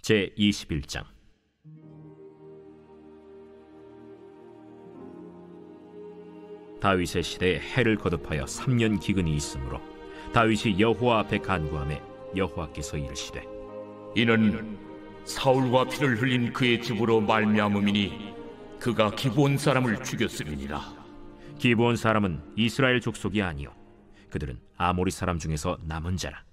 제21장. 다윗의 시대에 해를 거듭하여 3년 기근이 있으므로 다윗이 여호와 앞에 간구하매 여호와께서 이르시되 이는 사울과 피를 흘린 그의 집으로 말미암음이니 그가 기브온 사람을 죽였음이니라. 기브온 사람은 이스라엘 족속이 아니요 그들은 아모리 사람 중에서 남은 자라.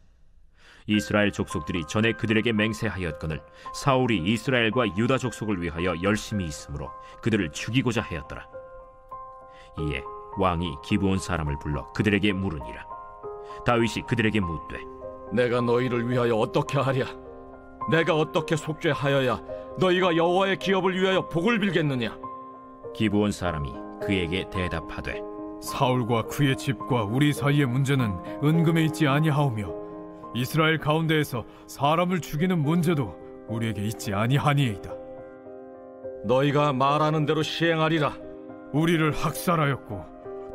이스라엘 족속들이 전에 그들에게 맹세하였거늘 사울이 이스라엘과 유다 족속을 위하여 열심히 있으므로 그들을 죽이고자 하였더라. 이에 왕이 기브온 사람을 불러 그들에게 물으니라. 다윗이 그들에게 묻되 내가 너희를 위하여 어떻게 하랴? 내가 어떻게 속죄하여야 너희가 여호와의 기업을 위하여 복을 빌겠느냐? 기브온 사람이 그에게 대답하되 사울과 그의 집과 우리 사이의 문제는 은금에 있지 아니하오며 이스라엘 가운데에서 사람을 죽이는 문제도 우리에게 있지 아니하니이다. 너희가 말하는 대로 시행하리라. 우리를 학살하였고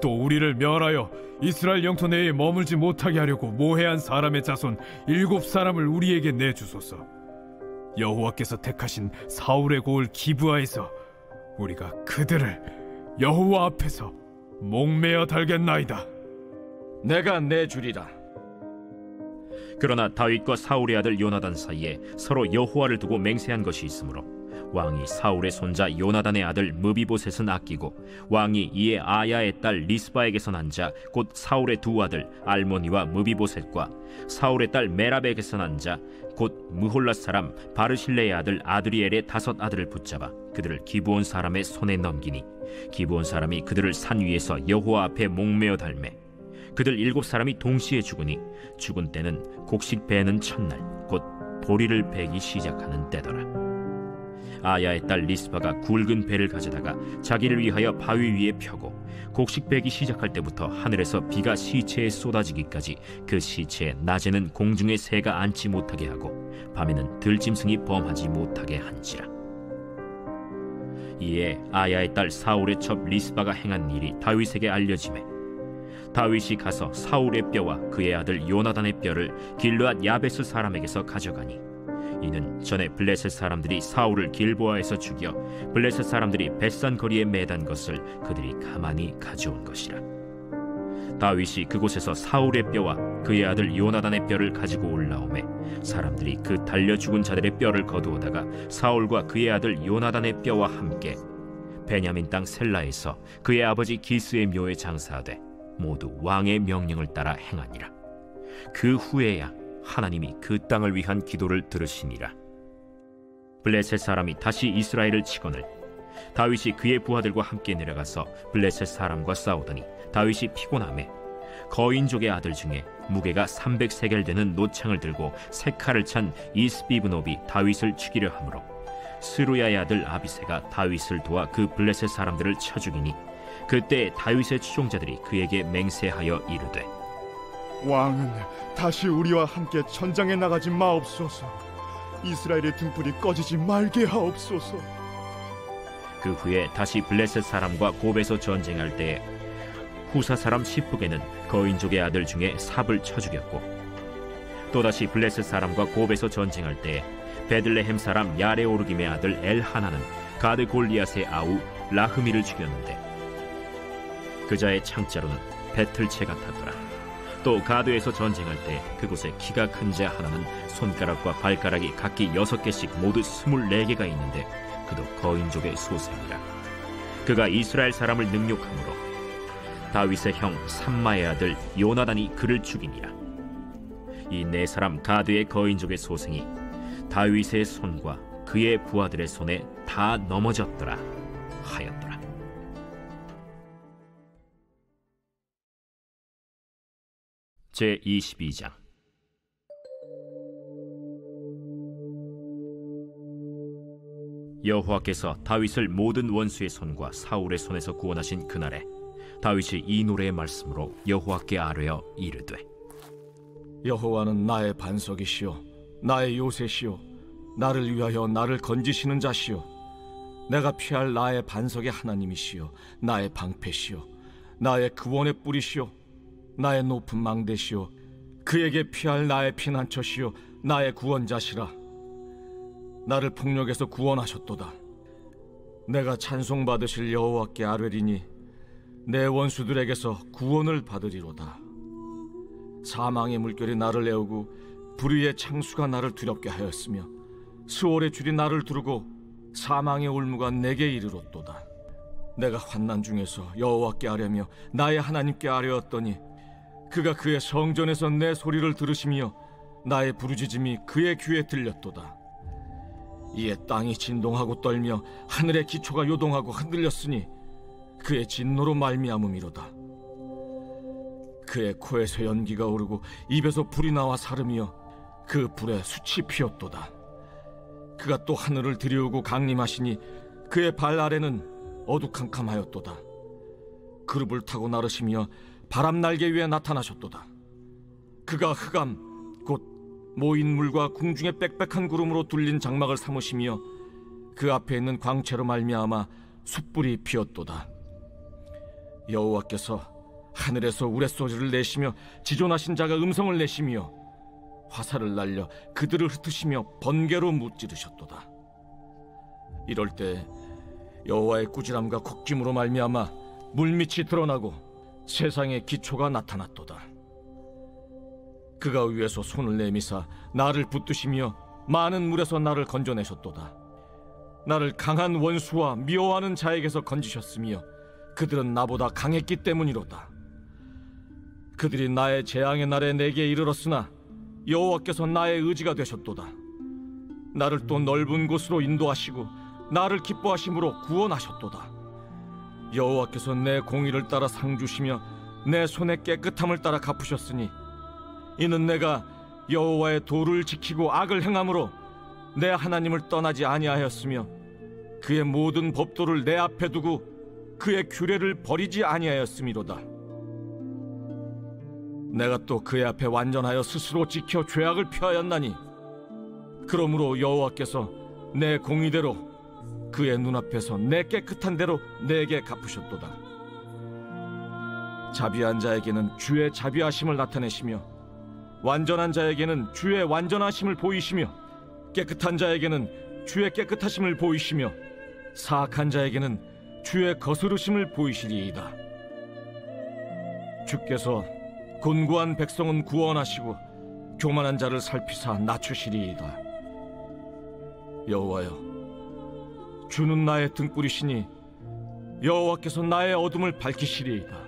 또 우리를 멸하여 이스라엘 영토 내에 머물지 못하게 하려고 모해한 사람의 자손 7사람을 우리에게 내주소서. 여호와께서 택하신 사울의 고을 기브아에서 우리가 그들을 여호와 앞에서 목매어 달겠나이다. 내가 내주리라. 그러나 다윗과 사울의 아들 요나단 사이에 서로 여호와를 두고 맹세한 것이 있으므로 왕이 사울의 손자 요나단의 아들 무비보셋은 아끼고 왕이 이에 아야의 딸 리스바에게서 난 자 곧 사울의 두 아들 알모니와 무비보셋과 사울의 딸 메랍에게서 난 자 곧 무홀랏 사람 바르실레의 아들 아드리엘의 5 아들을 붙잡아 그들을 기브온 사람의 손에 넘기니 기브온 사람이 그들을 산 위에서 여호와 앞에 목매어 달매 그들 7사람이 동시에 죽으니 죽은 때는 곡식 베는 첫날 곧 보리를 베기 시작하는 때더라. 아야의 딸 리스바가 굵은 배를 가져다가 자기를 위하여 바위 위에 펴고 곡식 베기 시작할 때부터 하늘에서 비가 시체에 쏟아지기까지 그 시체에 낮에는 공중에 새가 앉지 못하게 하고 밤에는 들짐승이 범하지 못하게 한지라. 이에 아야의 딸 사울의 첩 리스바가 행한 일이 다윗에게 알려지매 다윗이 가서 사울의 뼈와 그의 아들 요나단의 뼈를 길르앗 야베스 사람에게서 가져가니 이는 전에 블레셋 사람들이 사울을 길보아에서 죽여 블레셋 사람들이 벳산 거리에 매단 것을 그들이 가만히 가져온 것이라. 다윗이 그곳에서 사울의 뼈와 그의 아들 요나단의 뼈를 가지고 올라오매 사람들이 그 달려 죽은 자들의 뼈를 거두어다가 사울과 그의 아들 요나단의 뼈와 함께 베냐민 땅 셀라에서 그의 아버지 기스의 묘에 장사하되 모두 왕의 명령을 따라 행하니라. 그 후에야 하나님이 그 땅을 위한 기도를 들으시니라. 블레셋 사람이 다시 이스라엘을 치거늘 다윗이 그의 부하들과 함께 내려가서 블레셋 사람과 싸우더니 다윗이 피곤하매 거인족의 아들 중에 무게가 300세겔 되는 노창을 들고 세 칼을 찬 이스비브노비 다윗을 죽이려 하므로 스루야의 아들 아비새가 다윗을 도와 그 블레셋 사람들을 쳐 죽이니 그때 다윗의 추종자들이 그에게 맹세하여 이르되 왕은 다시 우리와 함께 전장에 나가지 마옵소서. 이스라엘의 등불이 꺼지지 말게 하옵소서. 그 후에 다시 블레셋 사람과 곱에서 전쟁할 때에 후사 사람 시프게는 거인족의 아들 중에 삽을 쳐 죽였고 또다시 블레셋 사람과 곱에서 전쟁할 때에 베들레헴 사람 야레오르김의 아들 엘하나는 가드 골리앗의 아우 라흐미를 죽였는데 그자의 창자로는 배틀채 같았더라. 또 가드에서 전쟁할 때 그곳에 키가 큰 자 하나는 손가락과 발가락이 각기 6개씩 모두 24개가 있는데 그도 거인족의 소생이라. 그가 이스라엘 사람을 능욕함으로 다윗의 형 삼마의 아들 요나단이 그를 죽이니라. 이 4사람 가드의 거인족의 소생이 다윗의 손과 그의 부하들의 손에 다 넘어졌더라 하였더라. 제22장. 여호와께서 다윗을 모든 원수의 손과 사울의 손에서 구원하신 그날에 다윗이 이 노래의 말씀으로 여호와께 아뢰어 이르되 여호와는 나의 반석이시요 나의 요새시요 나를 위하여 나를 건지시는 자시요 내가 피할 나의 반석의 하나님이시요 나의 방패시요 나의 구원의 뿌리시요 나의 높은 망대시요 그에게 피할 나의 피난처시요 나의 구원자시라. 나를 폭력에서 구원하셨도다. 내가 찬송받으실 여호와께 아뢰리니 내 원수들에게서 구원을 받으리로다. 사망의 물결이 나를 애우고 불의의 창수가 나를 두렵게 하였으며 스올의 줄이 나를 두르고 사망의 올무가 내게 이르렀도다. 내가 환난 중에서 여호와께 아뢰며 나의 하나님께 아뢰었더니 그가 그의 성전에서 내 소리를 들으시며 나의 부르짖음이 그의 귀에 들렸도다. 이에 땅이 진동하고 떨며 하늘의 기초가 요동하고 흔들렸으니 그의 진노로 말미암음이로다. 그의 코에서 연기가 오르고 입에서 불이 나와 사르며 그 불에 숯이 피었도다. 그가 또 하늘을 들이우고 강림하시니 그의 발 아래는 어두캄캄하였도다. 그룹을 타고 나르시며 바람 날개 위에 나타나셨도다. 그가 흑암 곧 모인 물과 궁중의 빽빽한 구름으로 둘린 장막을 삼으시며 그 앞에 있는 광채로 말미암아 숯불이 피었도다. 여호와께서 하늘에서 우레소리를 내시며 지존하신 자가 음성을 내시며 화살을 날려 그들을 흩으시며 번개로 무찌르셨도다. 이럴 때 여호와의 꾸지람과 곡짐으로 말미암아 물밑이 드러나고 세상의 기초가 나타났도다. 그가 위에서 손을 내미사 나를 붙드시며 많은 물에서 나를 건져내셨도다. 나를 강한 원수와 미워하는 자에게서 건지셨으며 그들은 나보다 강했기 때문이로다. 그들이 나의 재앙의 날에 내게 이르렀으나 여호와께서 나의 의지가 되셨도다. 나를 또 넓은 곳으로 인도하시고 나를 기뻐하심으로 구원하셨도다. 여호와께서 내 공의를 따라 상 주시며 내 손의 깨끗함을 따라 갚으셨으니 이는 내가 여호와의 도를 지키고 악을 행함으로 내 하나님을 떠나지 아니하였으며 그의 모든 법도를 내 앞에 두고 그의 규례를 버리지 아니하였음이로다. 내가 또 그의 앞에 완전하여 스스로 지켜 죄악을 피하였나니 그러므로 여호와께서 내 공의대로 그의 눈앞에서 내 깨끗한 대로 내게 갚으셨도다. 자비한 자에게는 주의 자비하심을 나타내시며 완전한 자에게는 주의 완전하심을 보이시며 깨끗한 자에게는 주의 깨끗하심을 보이시며 사악한 자에게는 주의 거스르심을 보이시리이다. 주께서 곤고한 백성은 구원하시고 교만한 자를 살피사 낮추시리이다. 여호와여, 주는 나의 등불이시니 여호와께서 나의 어둠을 밝히시리이다.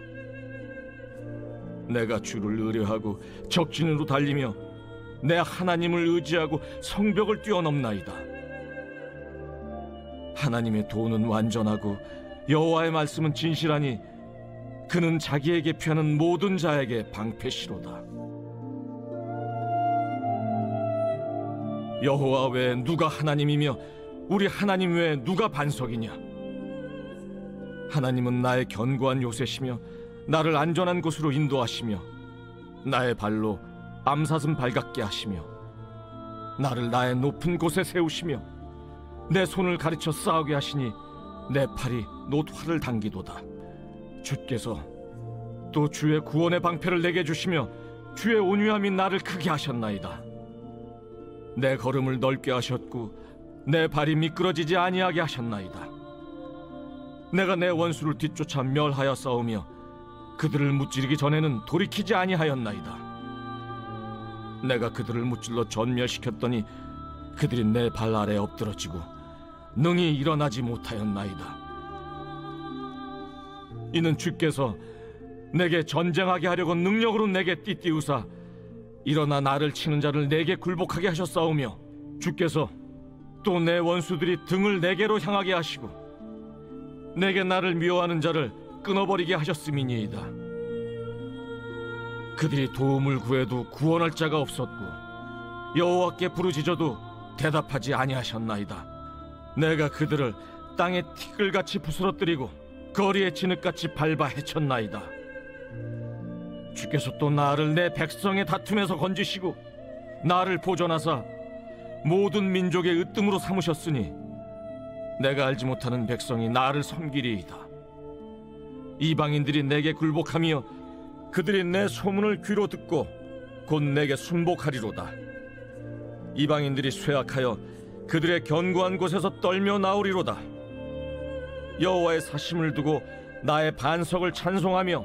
내가 주를 의뢰하고 적진으로 달리며 내 하나님을 의지하고 성벽을 뛰어넘나이다. 하나님의 도는 완전하고 여호와의 말씀은 진실하니 그는 자기에게 피하는 모든 자에게 방패시로다. 여호와 외에 누가 하나님이며 우리 하나님 외에 누가 반석이냐? 하나님은 나의 견고한 요새시며 나를 안전한 곳으로 인도하시며 나의 발로 암사슴 발같게 하시며 나를 나의 높은 곳에 세우시며 내 손을 가르쳐 싸우게 하시니 내 팔이 놋활을 당기도다. 주께서 또 주의 구원의 방패를 내게 주시며 주의 온유함이 나를 크게 하셨나이다. 내 걸음을 넓게 하셨고 내 발이 미끄러지지 아니하게 하셨나이다. 내가 내 원수를 뒤쫓아 멸하여 싸우며 그들을 무찌르기 전에는 돌이키지 아니하였나이다. 내가 그들을 무찔러 전멸시켰더니 그들이 내 발 아래 엎드러지고 능히 일어나지 못하였나이다. 이는 주께서 내게 전쟁하게 하려고 능력으로 내게 띠띠우사 일어나 나를 치는 자를 내게 굴복하게 하셨사오며 주께서 또 내 원수들이 등을 내게로 향하게 하시고 내게 나를 미워하는 자를 끊어버리게 하셨음이니이다. 그들이 도움을 구해도 구원할 자가 없었고 여호와께 부르짖어도 대답하지 아니하셨나이다. 내가 그들을 땅에 티끌같이 부스러뜨리고 거리에 진흙같이 밟아 헤쳤나이다. 주께서 또 나를 내 백성의 다툼에서 건지시고 나를 보존하사 모든 민족의 으뜸으로 삼으셨으니 내가 알지 못하는 백성이 나를 섬기리이다. 이방인들이 내게 굴복하며 그들이 내 소문을 귀로 듣고 곧 내게 순복하리로다. 이방인들이 쇠악하여 그들의 견고한 곳에서 떨며 나오리로다. 여호와의 사심을 두고 나의 반석을 찬송하며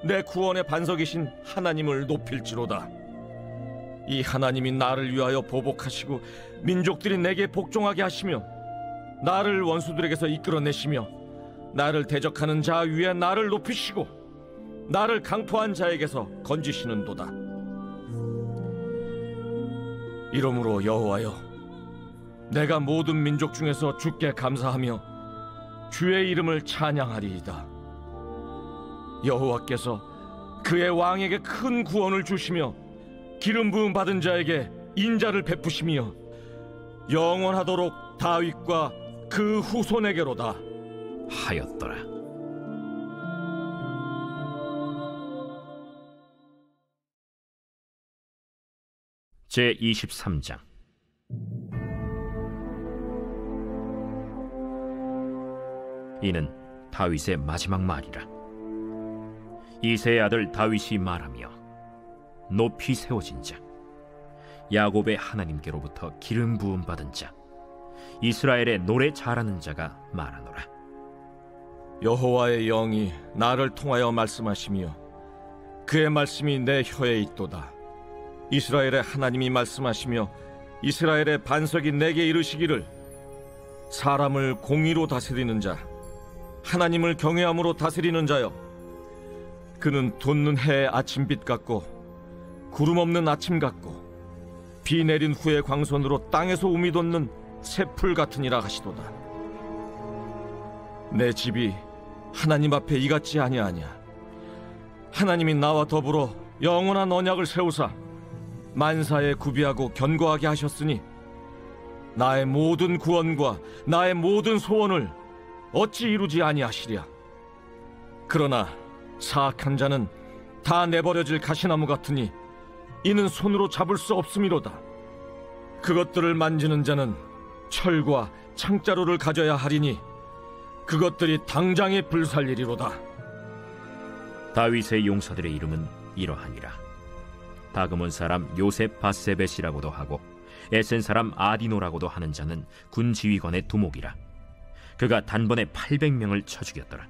내 구원의 반석이신 하나님을 높일지로다. 이 하나님이 나를 위하여 보복하시고 민족들이 내게 복종하게 하시며 나를 원수들에게서 이끌어내시며 나를 대적하는 자 위에 나를 높이시고 나를 강포한 자에게서 건지시는도다. 이러므로 여호와여, 내가 모든 민족 중에서 주께 감사하며 주의 이름을 찬양하리이다. 여호와께서 그의 왕에게 큰 구원을 주시며 기름 부음 받은 자에게 인자를 베푸시며 영원하도록 다윗과 그 후손에게로다 하였더라. 제23장. 이는 다윗의 마지막 말이라. 이새의 아들 다윗이 말하며 높이 세워진 자, 야곱의 하나님께로부터 기름 부음 받은 자, 이스라엘의 노래 잘하는 자가 말하노라. 여호와의 영이 나를 통하여 말씀하시며 그의 말씀이 내 혀에 있도다. 이스라엘의 하나님이 말씀하시며 이스라엘의 반석이 내게 이르시기를, 사람을 공의로 다스리는 자, 하나님을 경외함으로 다스리는 자여, 그는 돋는 해의 아침빛 같고 구름 없는 아침 같고 비 내린 후의 광선으로 땅에서 우미 돋는 새풀 같으니라 하시도다. 내 집이 하나님 앞에 이같지 아니하냐. 하나님이 나와 더불어 영원한 언약을 세우사 만사에 구비하고 견고하게 하셨으니 나의 모든 구원과 나의 모든 소원을 어찌 이루지 아니하시랴. 그러나 사악한 자는 다 내버려질 가시나무 같으니 이는 손으로 잡을 수 없음이로다. 그것들을 만지는 자는 철과 창자루를 가져야 하리니 그것들이 당장에 불살리리로다. 다윗의 용사들의 이름은 이러하니라. 다그몬 사람 요셉 바세벳이라고도 하고 에센 사람 아디노라고도 하는 자는 군 지휘관의 두목이라. 그가 단번에 800명을 쳐 죽였더라.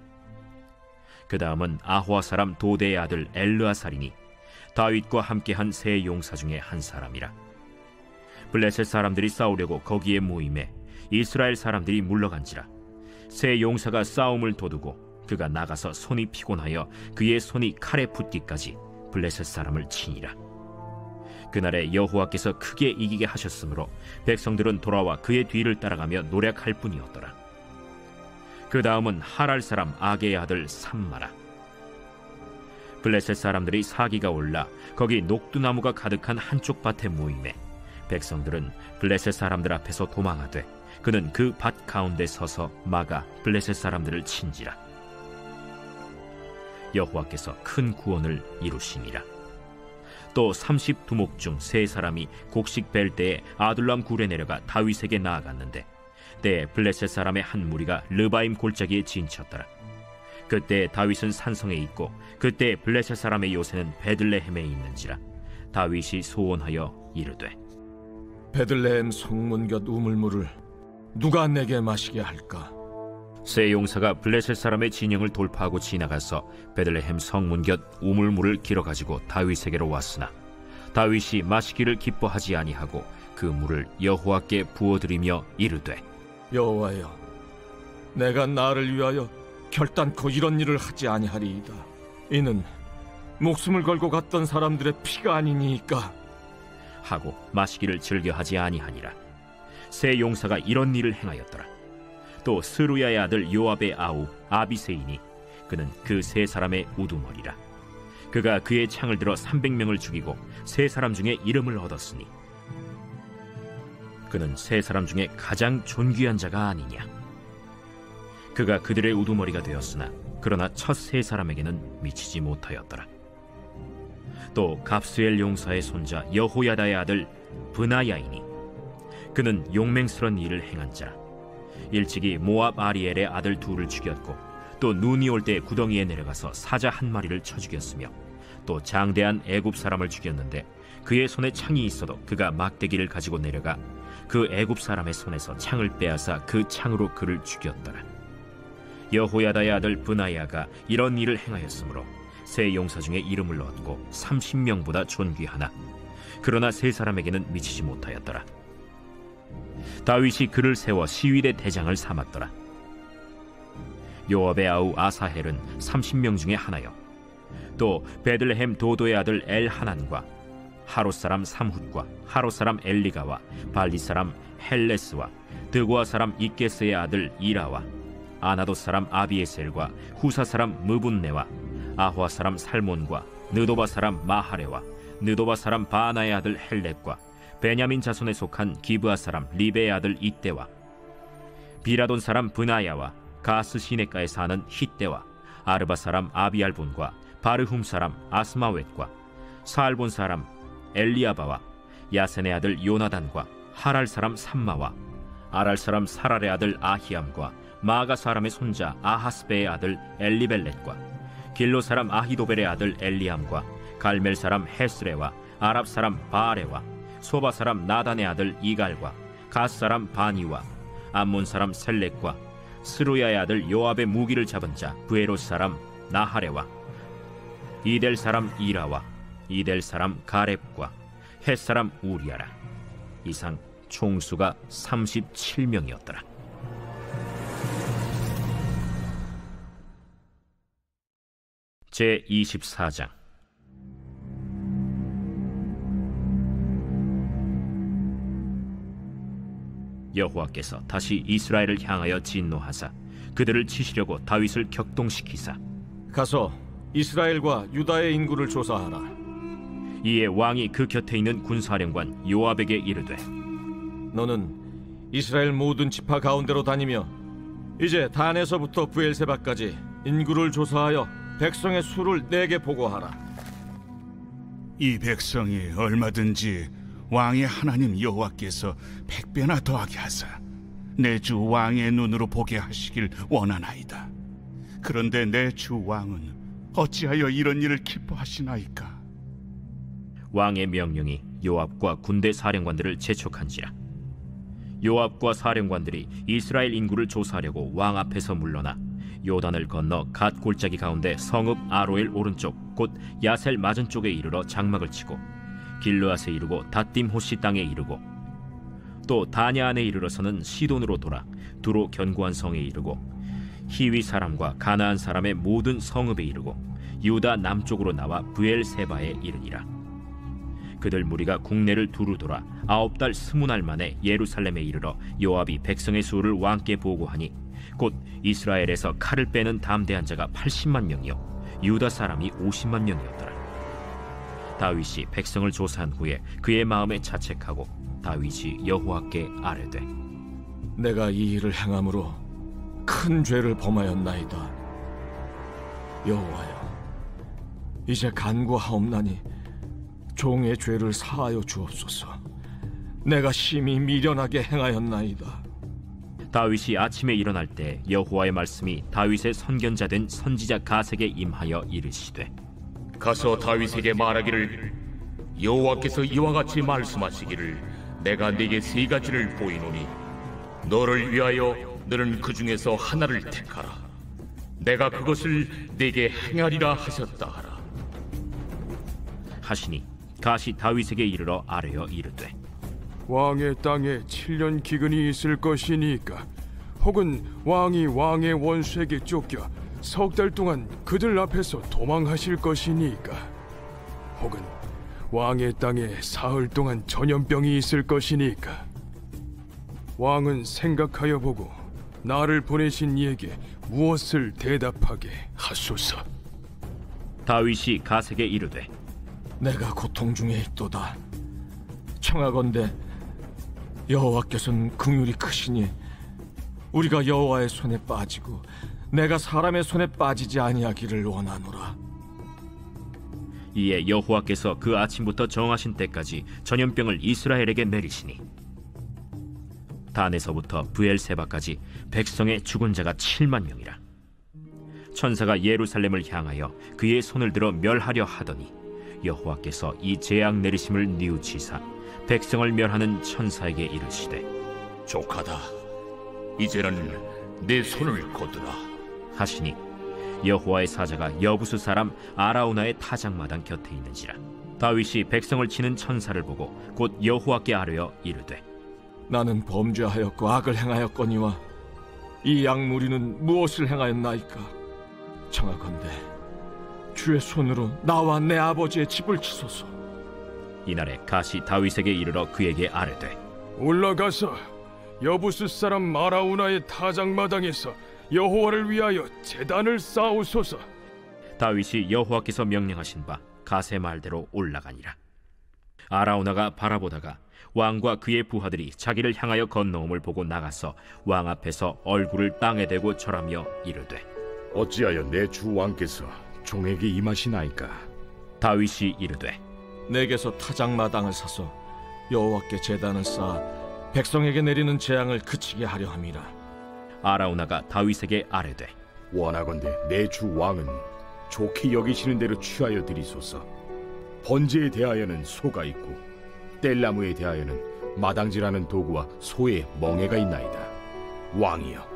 그 다음은 아호아 사람 도대의 아들 엘르아살이니 다윗과 함께한 세 용사 중에 한 사람이라. 블레셋 사람들이 싸우려고 거기에 모임에 이스라엘 사람들이 물러간지라. 세 용사가 싸움을 도두고 그가 나가서 손이 피곤하여 그의 손이 칼에 붙기까지 블레셋 사람을 치니라. 그날에 여호와께서 크게 이기게 하셨으므로 백성들은 돌아와 그의 뒤를 따라가며 노략할 뿐이었더라. 그 다음은 하랄 사람 아게의 아들 삼마라. 블레셋 사람들이 사기가 올라 거기 녹두나무가 가득한 한쪽 밭에 모임에 백성들은 블레셋 사람들 앞에서 도망하되 그는 그 밭 가운데 서서 막아 블레셋 사람들을 친지라. 여호와께서 큰 구원을 이루시니라. 또 30두목 중 3사람이 곡식 벨 때에 아둘람 굴에 내려가 다윗에게 나아갔는데 때에 블레셋 사람의 한 무리가 르바임 골짜기에 진쳤더라. 그때 다윗은 산성에 있고 그때 블레셋 사람의 요새는 베들레헴에 있는지라. 다윗이 소원하여 이르되, 베들레헴 성문 곁 우물물을 누가 내게 마시게 할까? 세 용사가 블레셋 사람의 진영을 돌파하고 지나가서 베들레헴 성문 곁 우물물을 길어가지고 다윗에게로 왔으나 다윗이 마시기를 기뻐하지 아니하고 그 물을 여호와께 부어드리며 이르되, 여호와여, 내가 나를 위하여 결단코 이런 일을 하지 아니하리이다. 이는 목숨을 걸고 갔던 사람들의 피가 아니니까 하고 마시기를 즐겨하지 아니하니라. 세 용사가 이런 일을 행하였더라. 또 스루야의 아들 요압의 아우 아비세이니 그는 그 3사람의 우두머리라. 그가 그의 창을 들어 300명을 죽이고 3사람 중에 이름을 얻었으니 그는 3사람 중에 가장 존귀한 자가 아니냐. 그가 그들의 우두머리가 되었으나 그러나 첫 3사람에게는 미치지 못하였더라. 또 갑스엘 용사의 손자 여호야다의 아들 브나야이니 그는 용맹스런 일을 행한 자라. 일찍이 모압 아리엘의 아들 둘을 죽였고 또 눈이 올 때 구덩이에 내려가서 사자 한 마리를 쳐 죽였으며 또 장대한 애굽 사람을 죽였는데 그의 손에 창이 있어도 그가 막대기를 가지고 내려가 그 애굽 사람의 손에서 창을 빼앗아 그 창으로 그를 죽였더라. 여호야다의 아들 브나야가 이런 일을 행하였으므로 세 용사 중에 이름을 얻고 30명보다 존귀하나 그러나 세 사람에게는 미치지 못하였더라. 다윗이 그를 세워 시위대 대장을 삼았더라. 요압의 아우 아사헬은 30명 중에 하나요. 또 베들레헴 도도의 아들 엘하난과 하롯 사람 삼훗과 하롯 사람 엘리가와 발리 사람 헬레스와 드고아 사람 이게스의 아들 이라와 아나돗 사람 아비에셀과 후사 사람 무분네와 아호아 사람 살몬과 느도바 사람 마하레와 느도바 사람 바나의 아들 헬렙과 베냐민 자손에 속한 기브아 사람 리베의 아들 이때와 비라돈 사람 브나야와 가스 시내가에 사는 히때와 아르바 사람 아비알본과 바르훔 사람 아스마웻과 사알본 사람 엘리아바와 야센의 아들 요나단과 하랄 사람 삼마와 아랄 사람 사랄의 아들 아히암과 마가 사람의 손자 아하스베의 아들 엘리벨렛과 길로 사람 아히도벨의 아들 엘리암과 갈멜 사람 헤스레와 아랍 사람 바아레와 소바 사람 나단의 아들 이갈과 가스 사람 바니와 암몬 사람 셀렉과 스루야의 아들 요압의 무기를 잡은 자 부에롯 사람 나하레와 이델 사람 이라와 이델 사람 가렙과 헷 사람 우리아라. 이상 총수가 37명이었더라. 제 24장. 여호와께서 다시 이스라엘을 향하여 진노하사 그들을 치시려고 다윗을 격동시키사 가서 이스라엘과 유다의 인구를 조사하라. 이에 왕이 그 곁에 있는 군사령관 요압에게 이르되 너는 이스라엘 모든 지파 가운데로 다니며 이제 단에서부터 브엘세바까지 인구를 조사하여 백성의 수를 내게 보고하라. 이 백성이 얼마든지 왕의 하나님 여호와께서 100배나 더하게 하사 내 주 왕의 눈으로 보게 하시길 원하나이다. 그런데 내 주 왕은 어찌하여 이런 일을 기뻐하시나이까? 왕의 명령이 요압과 군대 사령관들을 재촉한지라. 요압과 사령관들이 이스라엘 인구를 조사하려고 왕 앞에서 물러나 요단을 건너 갓 골짜기 가운데 성읍 아로엘 오른쪽 곧 야셀 맞은쪽에 이르러 장막을 치고 길르앗에 이르고 닷딤 호시 땅에 이르고 또 다냐 안에 이르러서는 시돈으로 돌아 두로 견고한 성에 이르고 히위 사람과 가나안 사람의 모든 성읍에 이르고 유다 남쪽으로 나와 브엘세바에 이르니라. 그들 무리가 국내를 두루 돌아 9달 20날 만에 예루살렘에 이르러 요압이 백성의 수를 왕께 보고하니 곧 이스라엘에서 칼을 빼는 담대한 자가 80만 명이요 유다 사람이 50만 명이었더라. 다윗이 백성을 조사한 후에 그의 마음에 자책하고 다윗이 여호와께 아뢰되 내가 이 일을 행함으로 큰 죄를 범하였나이다. 여호와여, 이제 간구하옵나니 종의 죄를 사하여 주옵소서. 내가 심히 미련하게 행하였나이다. 다윗이 아침에 일어날 때 여호와의 말씀이 다윗의 선견자 된 선지자 가세게 임하여 이르시되 가서 다윗에게 말하기를 여호와께서 이와 같이 말씀하시기를 내가 네게 세 가지를 보이노니 너를 위하여 너는 그 중에서 하나를 택하라. 내가 그것을 네게 행하리라 하셨다 하라. 하시니 가시 다윗에게 이르러 아뢰어 이르되 왕의 땅에 7년 기근이 있을 것이니까 혹은 왕이 왕의 원수에게 쫓겨 석 달 동안 그들 앞에서 도망하실 것이니까 혹은 왕의 땅에 사흘 동안 전염병이 있을 것이니까 왕은 생각하여 보고 나를 보내신 이에게 무엇을 대답하게 하소서. 다윗이 가세게 이르되 내가 고통 중에 있도다. 청하건대 여호와께서는 긍휼이 크시니 우리가 여호와의 손에 빠지고 내가 사람의 손에 빠지지 아니하기를 원하노라. 이에 여호와께서 그 아침부터 정하신 때까지 전염병을 이스라엘에게 내리시니 단에서부터 브엘세바까지 백성의 죽은 자가 7만 명이라. 천사가 예루살렘을 향하여 그의 손을 들어 멸하려 하더니 여호와께서 이 재앙 내리심을 뉘우치사 백성을 멸하는 천사에게 이르시되 족하다. 이제는 내 손을 거두라 하시니 여호와의 사자가 여부수 사람 아라우나의 타작마당 곁에 있는지라. 다윗이 백성을 치는 천사를 보고 곧 여호와께 아뢰어 이르되 나는 범죄하였고 악을 행하였거니와 이 양무리는 무엇을 행하였나이까? 청하건대 주의 손으로 나와 내 아버지의 집을 치소서. 이날에 갓이 다윗에게 이르러 그에게 아뢰되 올라가서 여부스 사람 아라우나의 타작마당에서 여호와를 위하여 제단을 쌓으소서. 다윗이 여호와께서 명령하신 바 갓의 말대로 올라가니라. 아라우나가 바라보다가 왕과 그의 부하들이 자기를 향하여 건너옴을 보고 나가서 왕 앞에서 얼굴을 땅에 대고 절하며 이르되 어찌하여 내 주 왕께서 종에게 임하시나이까? 다윗이 이르되 내게서 타작마당을 사서 여호와께 제단을 쌓아 백성에게 내리는 재앙을 그치게 하려 함이라. 아라우나가 다윗에게 아뢰되 원하건대 내 주 왕은 좋게 여기시는 대로 취하여 드리소서. 번제에 대하여는 소가 있고 뗄나무에 대하여는 마당질하는 도구와 소의 멍에가 있나이다. 왕이여,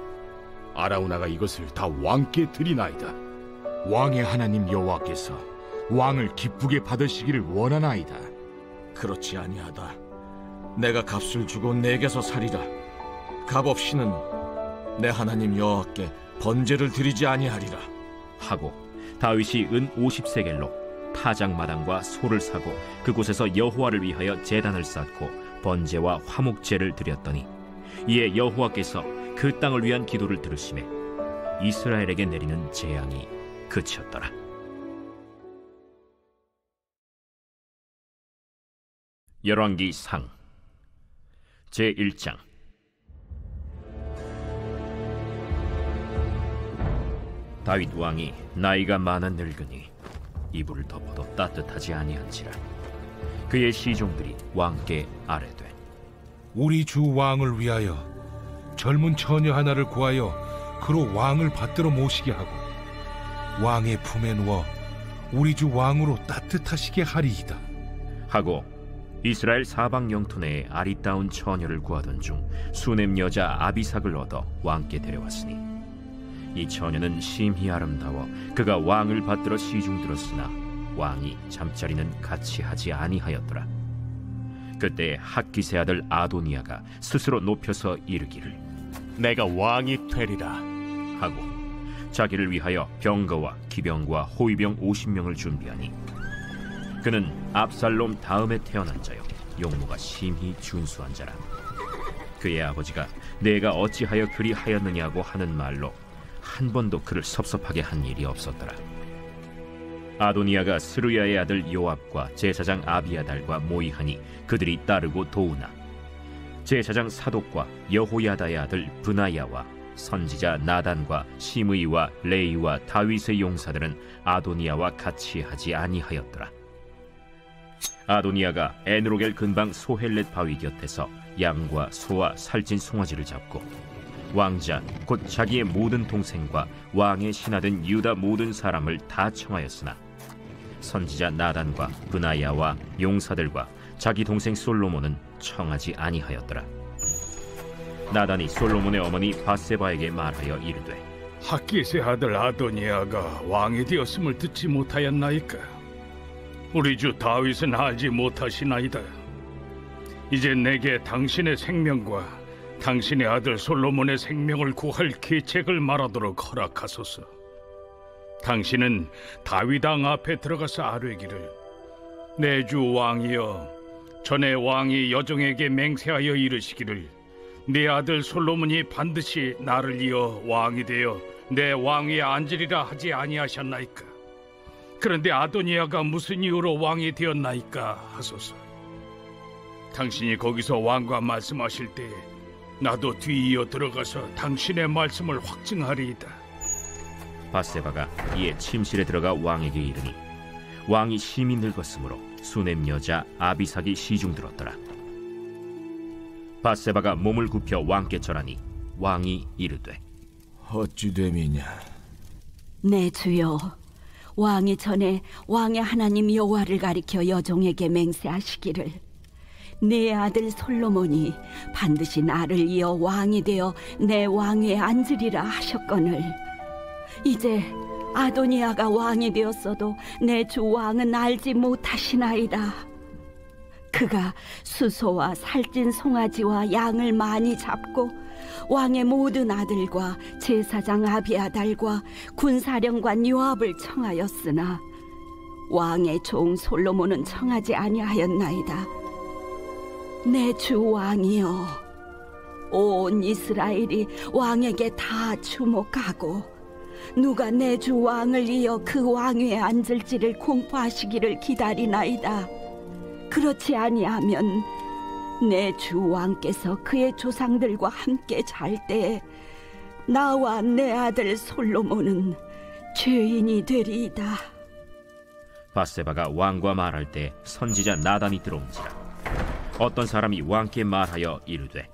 아라우나가 이것을 다 왕께 드리나이다. 왕의 하나님 여호와께서 왕을 기쁘게 받으시기를 원하나이다. 그렇지 아니하다. 내가 값을 주고 내게서 살이라. 값 없이는 내 하나님 여호와께 번제를 드리지 아니하리라 하고 다윗이 은 50세겔로 타작마당과 소를 사고 그곳에서 여호와를 위하여 제단을 쌓고 번제와 화목제를 드렸더니 이에 여호와께서 그 땅을 위한 기도를 들으시매 이스라엘에게 내리는 재앙이 그쳤더라. 열왕기상 제1장. 다윗 왕이 나이가 많아 늙으니 이불을 덮어도 따뜻하지 아니한지라. 그의 시종들이 왕께 아뢰되 우리 주 왕을 위하여 젊은 처녀 하나를 구하여 그로 왕을 받들어 모시게 하고 왕의 품에 누워 우리 주 왕으로 따뜻하시게 하리이다 하고 이스라엘 사방 영토 내에 아리따운 처녀를 구하던 중 수넴 여자 아비삭을 얻어 왕께 데려왔으니 이 처녀는 심히 아름다워 그가 왕을 받들어 시중들었으나 왕이 잠자리는 같이 하지 아니하였더라. 그때 핫기세 아들 아도니아가 스스로 높여서 이르기를 내가 왕이 되리라 하고 자기를 위하여 병거와 기병과 호위병 50명을 준비하니 그는 압살롬 다음에 태어난 자요 용모가 심히 준수한 자라. 그의 아버지가 내가 어찌하여 그리 하였느냐고 하는 말로 한 번도 그를 섭섭하게 한 일이 없었더라. 아도니아가 스루야의 아들 요압과 제사장 아비아달과 모이하니 그들이 따르고 도우나 제사장 사독과 여호야다의 아들 브나야와 선지자 나단과 시므이와 레이와 다윗의 용사들은 아도니아와 같이 하지 아니하였더라. 아도니아가 에누로겔 근방 소헬렛 바위 곁에서 양과 소와 살찐 송아지를 잡고 왕자 곧 자기의 모든 동생과 왕의 신하된 유다 모든 사람을 다 청하였으나 선지자 나단과 브나야와 용사들과 자기 동생 솔로몬은 청하지 아니하였더라. 나단이 솔로몬의 어머니 바세바에게 말하여 이르되 핫기스의 아들 아도니아가 왕이 되었음을 듣지 못하였나이까? 우리 주 다윗은 알지 못하시나이다. 이제 내게 당신의 생명과 당신의 아들 솔로몬의 생명을 구할 계책을 말하도록 허락하소서. 당신은 다윗 왕 앞에 들어가서 아뢰기를 내 주 왕이여, 전에 왕이 여종에게 맹세하여 이르시기를 네 아들 솔로몬이 반드시 나를 이어 왕이 되어 내 왕위에 앉으리라 하지 아니하셨나이까? 그런데 아도니아가 무슨 이유로 왕이 되었나이까 하소서. 당신이 거기서 왕과 말씀하실 때 나도 뒤이어 들어가서 당신의 말씀을 확증하리이다. 바세바가 이에 침실에 들어가 왕에게 이르니 왕이 심히 늙었으므로 수넴 여자 아비삭이 시중들었더라. 바세바가 몸을 굽혀 왕께 절하니 왕이 이르되 어찌 됨이냐? 내 주여, 왕이 전에 왕의 하나님 여호와를 가리켜 여종에게 맹세하시기를 내 아들 솔로몬이 반드시 나를 이어 왕이 되어 내 왕위에 앉으리라 하셨거늘 이제 아도니아가 왕이 되었어도 내 주 왕은 알지 못하시나이다. 그가 수소와 살찐 송아지와 양을 많이 잡고 왕의 모든 아들과 제사장 아비아달과 군사령관 요압을 청하였으나 왕의 종 솔로몬은 청하지 아니하였나이다. 내 주 왕이여, 온 이스라엘이 왕에게 다 주목하고 누가 내 주 왕을 이어 그 왕위에 앉을지를 공포하시기를 기다리나이다. 그렇지 아니하면 내 주 왕께서 그의 조상들과 함께 잘 때에 나와 내 아들 솔로몬은 죄인이 되리이다. 바세바가 왕과 말할 때 선지자 나단이 들어온지라. 어떤 사람이 왕께 말하여 이르되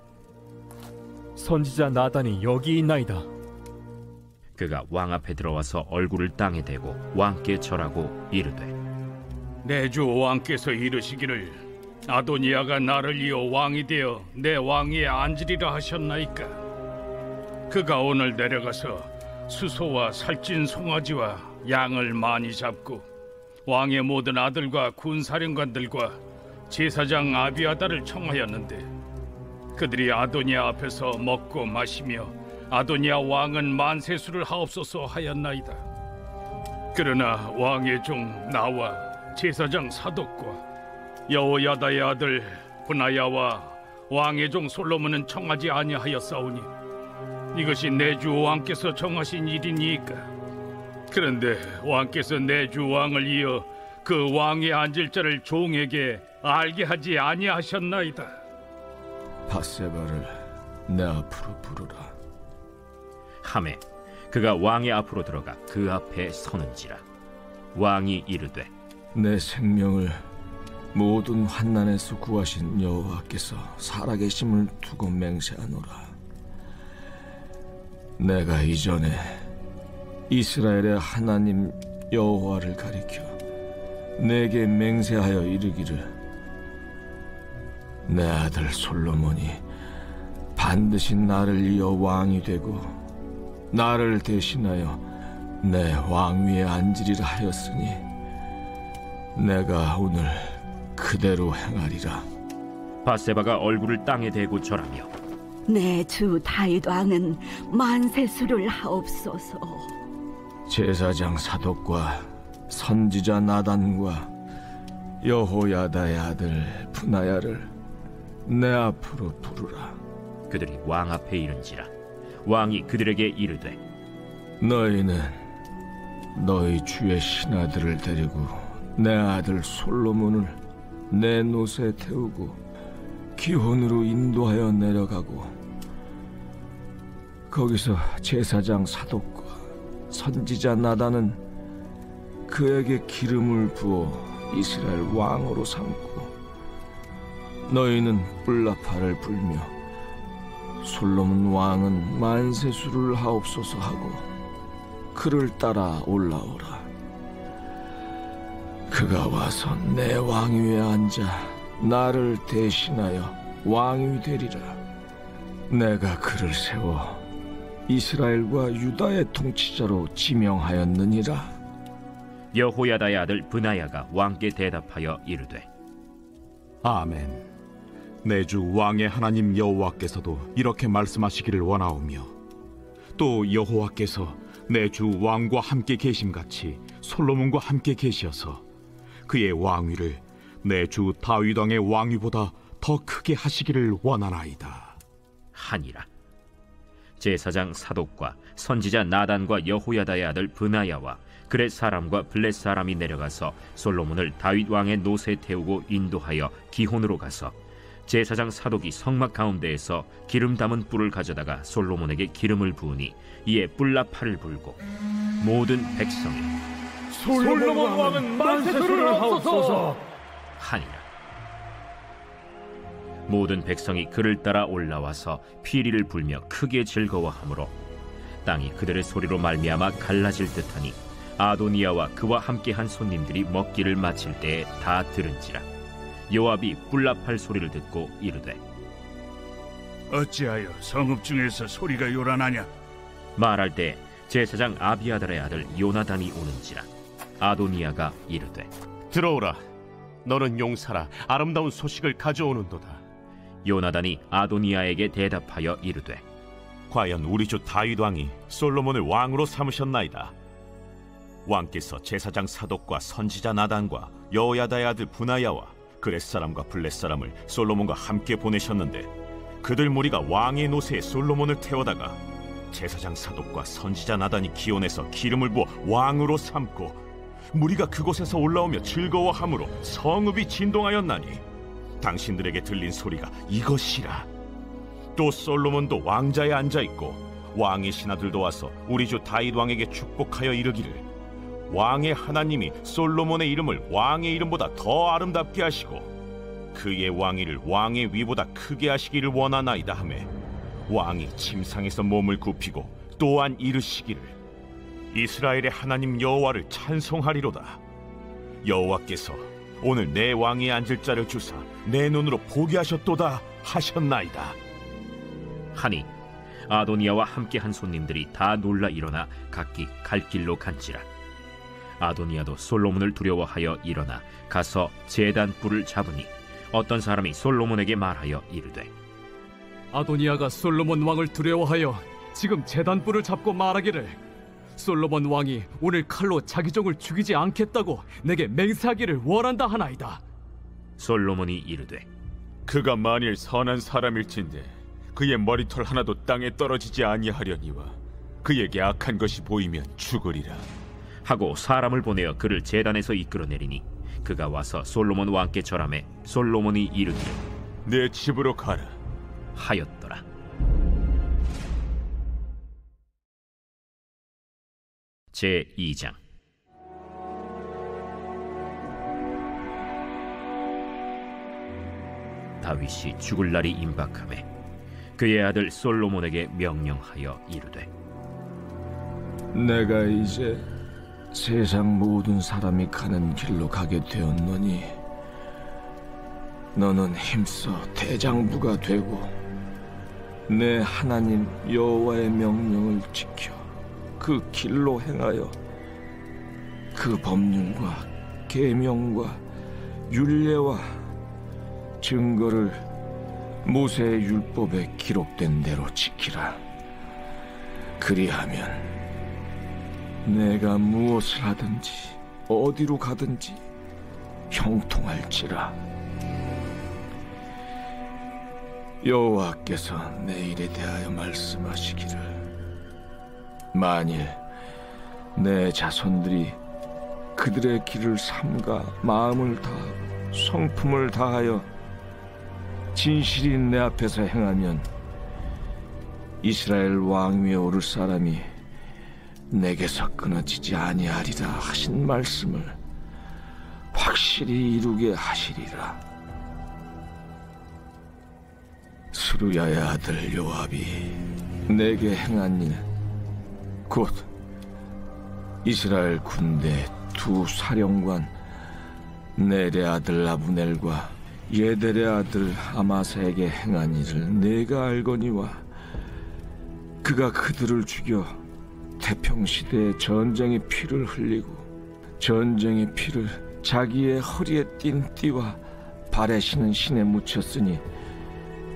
선지자 나단이 여기 있나이다. 그가 왕 앞에 들어와서 얼굴을 땅에 대고 왕께 절하고 이르되 내 주 왕께서 이르시기를 아도니아가 나를 이어 왕이 되어 내 왕위에 앉으리라 하셨나이까. 그가 오늘 내려가서 수소와 살찐 송아지와 양을 많이 잡고 왕의 모든 아들과 군사령관들과 제사장 아비아달을 청하였는데 그들이 아도니아 앞에서 먹고 마시며 아도니아 왕은 만세수를 하옵소서 하였나이다. 그러나 왕의 종 나와 제사장 사독과 여호야다의 아들 브나야와 왕의 종 솔로몬은 청하지 아니하였사오니 이것이 내 주 왕께서 정하신 일이니까. 그런데 왕께서 내 주 왕을 이어 그 왕에 앉을 자를 종에게 알게 하지 아니하셨나이다. 바세바를 내 앞으로 부르라 하매 그가 왕의 앞으로 들어가 그 앞에 서는지라. 왕이 이르되 내 생명을 모든 환난에서 구하신 여호와께서 살아계심을 두고 맹세하노라. 내가 이전에 이스라엘의 하나님 여호와를 가리켜 내게 맹세하여 이르기를 내 아들 솔로몬이 반드시 나를 이어 왕이 되고 나를 대신하여 내 왕위에 앉으리라 하였으니 내가 오늘 그대로 행하리라. 바세바가 얼굴을 땅에 대고 절하며 내 주 다윗 왕은 만세수를 하옵소서. 제사장 사독과 선지자 나단과 여호야다의 아들 브나야를 내 앞으로 부르라. 그들이 왕 앞에 이른지라. 왕이 그들에게 이르되 너희는 너희 주의 신하들을 데리고 내 아들 솔로몬을 내 노새 태우고 기혼으로 인도하여 내려가고 거기서 제사장 사독과 선지자 나단은 그에게 기름을 부어 이스라엘 왕으로 삼고 너희는 뿔나팔을 불며 솔로몬 왕은 만세수를 하옵소서 하고 그를 따라 올라오라. 그가 와서 내 왕위에 앉아 나를 대신하여 왕이 되리라. 내가 그를 세워 이스라엘과 유다의 통치자로 지명하였느니라. 여호야다의 아들 브나야가 왕께 대답하여 이르되 아멘. 내 주 왕의 하나님 여호와께서도 이렇게 말씀하시기를 원하오며 또 여호와께서 내 주 왕과 함께 계심같이 솔로몬과 함께 계시어서 그의 왕위를 내 주 다윗 왕의 왕위보다 더 크게 하시기를 원하나이다 하니라. 제사장 사독과 선지자 나단과 여호야다의 아들 브나야와 그렛 사람과 블렛 사람이 내려가서 솔로몬을 다윗 왕의 노새에 태우고 인도하여 기혼으로 가서 제사장 사독이 성막 가운데에서 기름 담은 뿔을 가져다가 솔로몬에게 기름을 부으니 이에 뿔나팔을 불고 모든 백성이 솔로몬 왕은 만세수를 하옵소서 하니라. 모든 백성이 그를 따라 올라와서 피리를 불며 크게 즐거워하므로 땅이 그들의 소리로 말미암아 갈라질 듯하니 아도니아와 그와 함께한 손님들이 먹기를 마칠 때에 다 들은지라. 요압이 뿔납할 소리를 듣고 이르되, 어찌하여 성읍 중에서 소리가 요란하냐? 말할 때 제사장 아비아달의 아들 요나단이 오는지라. 아도니아가 이르되, 들어오라. 너는 용사라. 아름다운 소식을 가져오는도다. 요나단이 아도니아에게 대답하여 이르되, 과연 우리 주 다윗 왕이 솔로몬을 왕으로 삼으셨나이다. 왕께서 제사장 사독과 선지자 나단과 여호야다의 아들 브나야와 그렛 사람과 블렛 사람을 솔로몬과 함께 보내셨는데, 그들 무리가 왕의 노새에 솔로몬을 태워다가 제사장 사독과 선지자 나단이 기온에서 기름을 부어 왕으로 삼고, 무리가 그곳에서 올라오며 즐거워함으로 성읍이 진동하였나니 당신들에게 들린 소리가 이것이라. 또 솔로몬도 왕자에 앉아있고 왕의 신하들도 와서 우리 주 다윗 왕에게 축복하여 이르기를, 왕의 하나님이 솔로몬의 이름을 왕의 이름보다 더 아름답게 하시고 그의 왕위를 왕의 위보다 크게 하시기를 원하나이다 하매, 왕이 침상에서 몸을 굽히고 또한 이르시기를, 이스라엘의 하나님 여호와를 찬송하리로다. 여호와께서 오늘 내 왕위에 앉을 자를 주사 내 눈으로 보게 하셨도다 하셨나이다 하니 아도니아와 함께한 손님들이 다 놀라 일어나 각기 갈 길로 간지라. 아도니아도 솔로몬을 두려워하여 일어나 가서 제단 뿔을 잡으니, 어떤 사람이 솔로몬에게 말하여 이르되, 아도니아가 솔로몬 왕을 두려워하여 지금 제단 뿔을 잡고 말하기를, 솔로몬 왕이 오늘 칼로 자기 종을 죽이지 않겠다고 내게 맹세하기를 원한다 하나이다. 솔로몬이 이르되, 그가 만일 선한 사람일진데 그의 머리털 하나도 땅에 떨어지지 아니하려니와 그에게 악한 것이 보이면 죽으리라 하고 사람을 보내어 그를 제단에서 이끌어내리니, 그가 와서 솔로몬 왕께 절하매 솔로몬이 이르기를, 내 집으로 가라 하였더라. 제2장. 다윗이 죽을 날이 임박하매 그의 아들 솔로몬에게 명령하여 이르되, 내가 이제 세상 모든 사람이 가는 길로 가게 되었노니 너는 힘써 대장부가 되고 내 하나님 여호와의 명령을 지켜 그 길로 행하여 그 법률과 계명과 율례와 증거를 모세의 율법에 기록된 대로 지키라. 그리하면 내가 무엇을 하든지 어디로 가든지 형통할지라. 여호와께서 내 일에 대하여 말씀하시기를, 만일 내 자손들이 그들의 길을 삼가 마음을 다하고 성품을 다하여 진실이 내 앞에서 행하면 이스라엘 왕위에 오를 사람이 내게서 끊어지지 아니하리라 하신 말씀을 확실히 이루게 하시리라. 스루야의 아들 요압이 내게 행한 일, 곧 이스라엘 군대 두 사령관 넬의 아들 아브넬과 예델의 아들 아마사에게 행한 일을 내가 알거니와, 그가 그들을 죽여 태평시대에 전쟁의 피를 흘리고 전쟁의 피를 자기의 허리에 띤 띠와 발에 신은 신에 묻혔으니,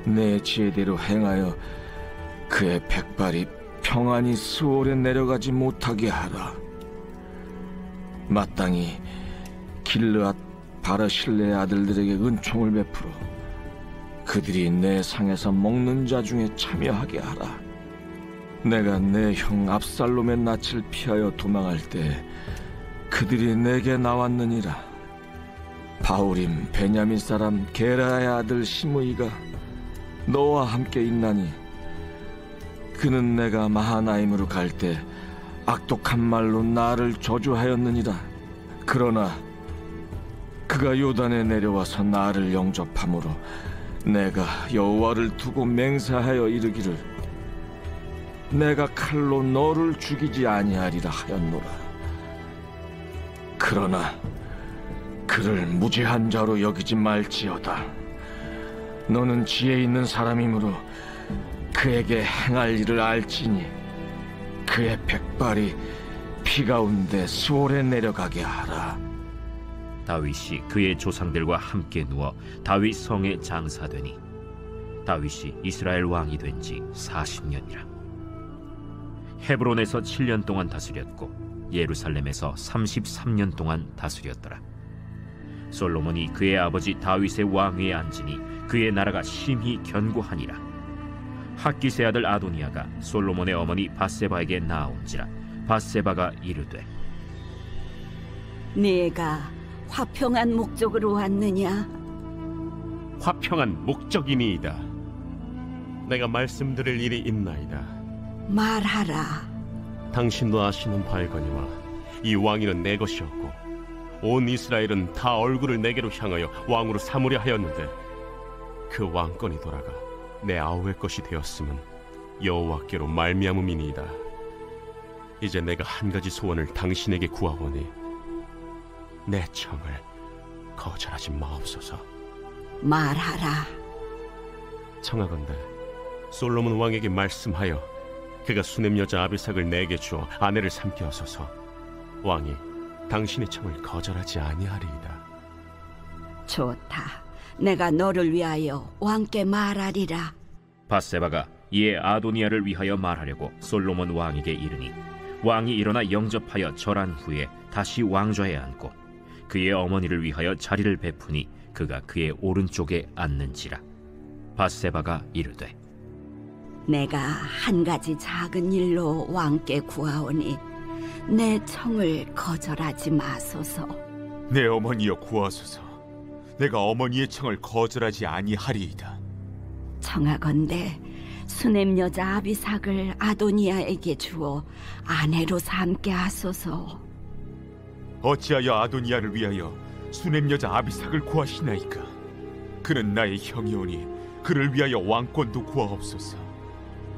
내 지혜대로 행하여 그의 백발이 평안히 스올에 내려가지 못하게 하라. 마땅히 길르앗 바르실레의 아들들에게 은총을 베풀어 그들이 내 상에서 먹는 자 중에 참여하게 하라. 내가 내 형 압살롬의 낯을 피하여 도망할 때 그들이 내게 나왔느니라. 바울임 베냐민 사람 게라의 아들 시므이가 너와 함께 있나니, 그는 내가 마하나임으로 갈 때 악독한 말로 나를 저주하였느니라. 그러나 그가 요단에 내려와서 나를 영접함으로 내가 여호와를 두고 맹세하여 이르기를, 내가 칼로 너를 죽이지 아니하리라 하였노라. 그러나 그를 무죄한 자로 여기지 말지어다. 너는 지혜 있는 사람이므로 그에게 행할 일을 알지니 그의 백발이 피 가운데 수월에 내려가게 하라. 다윗이 그의 조상들과 함께 누워 다윗 성에 장사되니 다윗이 이스라엘 왕이 된 지 40년이라. 헤브론에서 7년 동안 다스렸고 예루살렘에서 33년 동안 다스렸더라. 솔로몬이 그의 아버지 다윗의 왕위에 앉으니 그의 나라가 심히 견고하니라. 핫기스의 아들 아도니아가 솔로몬의 어머니 밧세바에게 나아온지라. 밧세바가 이르되, 네가 화평한 목적으로 왔느냐? 화평한 목적이니이다. 내가 말씀드릴 일이 있나이다. 말하라. 당신도 아시는 바이거니와 이 왕위는 내 것이었고 온 이스라엘은 다 얼굴을 내게로 향하여 왕으로 삼으려 하였는데 그 왕권이 돌아가 내 아우의 것이 되었음은 여호와께로 말미암음이니이다. 이제 내가 한 가지 소원을 당신에게 구하오니 내 청을 거절하지 마옵소서. 말하라. 청하건대 솔로몬 왕에게 말씀하여 그가 수냄 여자 아비삭을 내게 주어 아내를 삼게 하소서. 왕이 당신의 청을 거절하지 아니하리이다. 좋다. 내가 너를 위하여 왕께 말하리라. 밧세바가 이에 아도니아를 위하여 말하려고 솔로몬 왕에게 이르니 왕이 일어나 영접하여 절한 후에 다시 왕좌에 앉고 그의 어머니를 위하여 자리를 베푸니 그가 그의 오른쪽에 앉는지라. 밧세바가 이르되, 내가 한 가지 작은 일로 왕께 구하오니 내 청을 거절하지 마소서. 내 어머니여 구하소서. 내가 어머니의 청을 거절하지 아니하리이다. 청하건대 수냄 여자 아비삭을 아도니아에게 주어 아내로 삼게 하소서. 어찌하여 아도니아를 위하여 수냄 여자 아비삭을 구하시나이까? 그는 나의 형이오니 그를 위하여 왕권도 구하옵소서.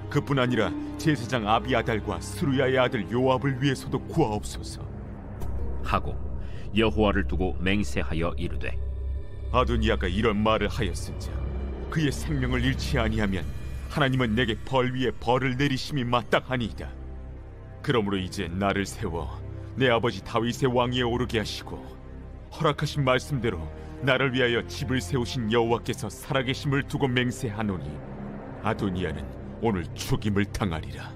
그뿐 아니라 제사장 아비아달과 스루야의 아들 요압을 위해서도 구하옵소서. 하고 여호와를 두고 맹세하여 이르되, 아도니아가 이런 말을 하였은즉 그의 생명을 잃지 아니하면 하나님은 내게 벌 위에 벌을 내리심이 마땅하니이다. 그러므로 이제 나를 세워 내 아버지 다윗의 왕위에 오르게 하시고 허락하신 말씀대로 나를 위하여 집을 세우신 여호와께서 살아계심을 두고 맹세하노니 아도니아는 오늘 죽임을 당하리라.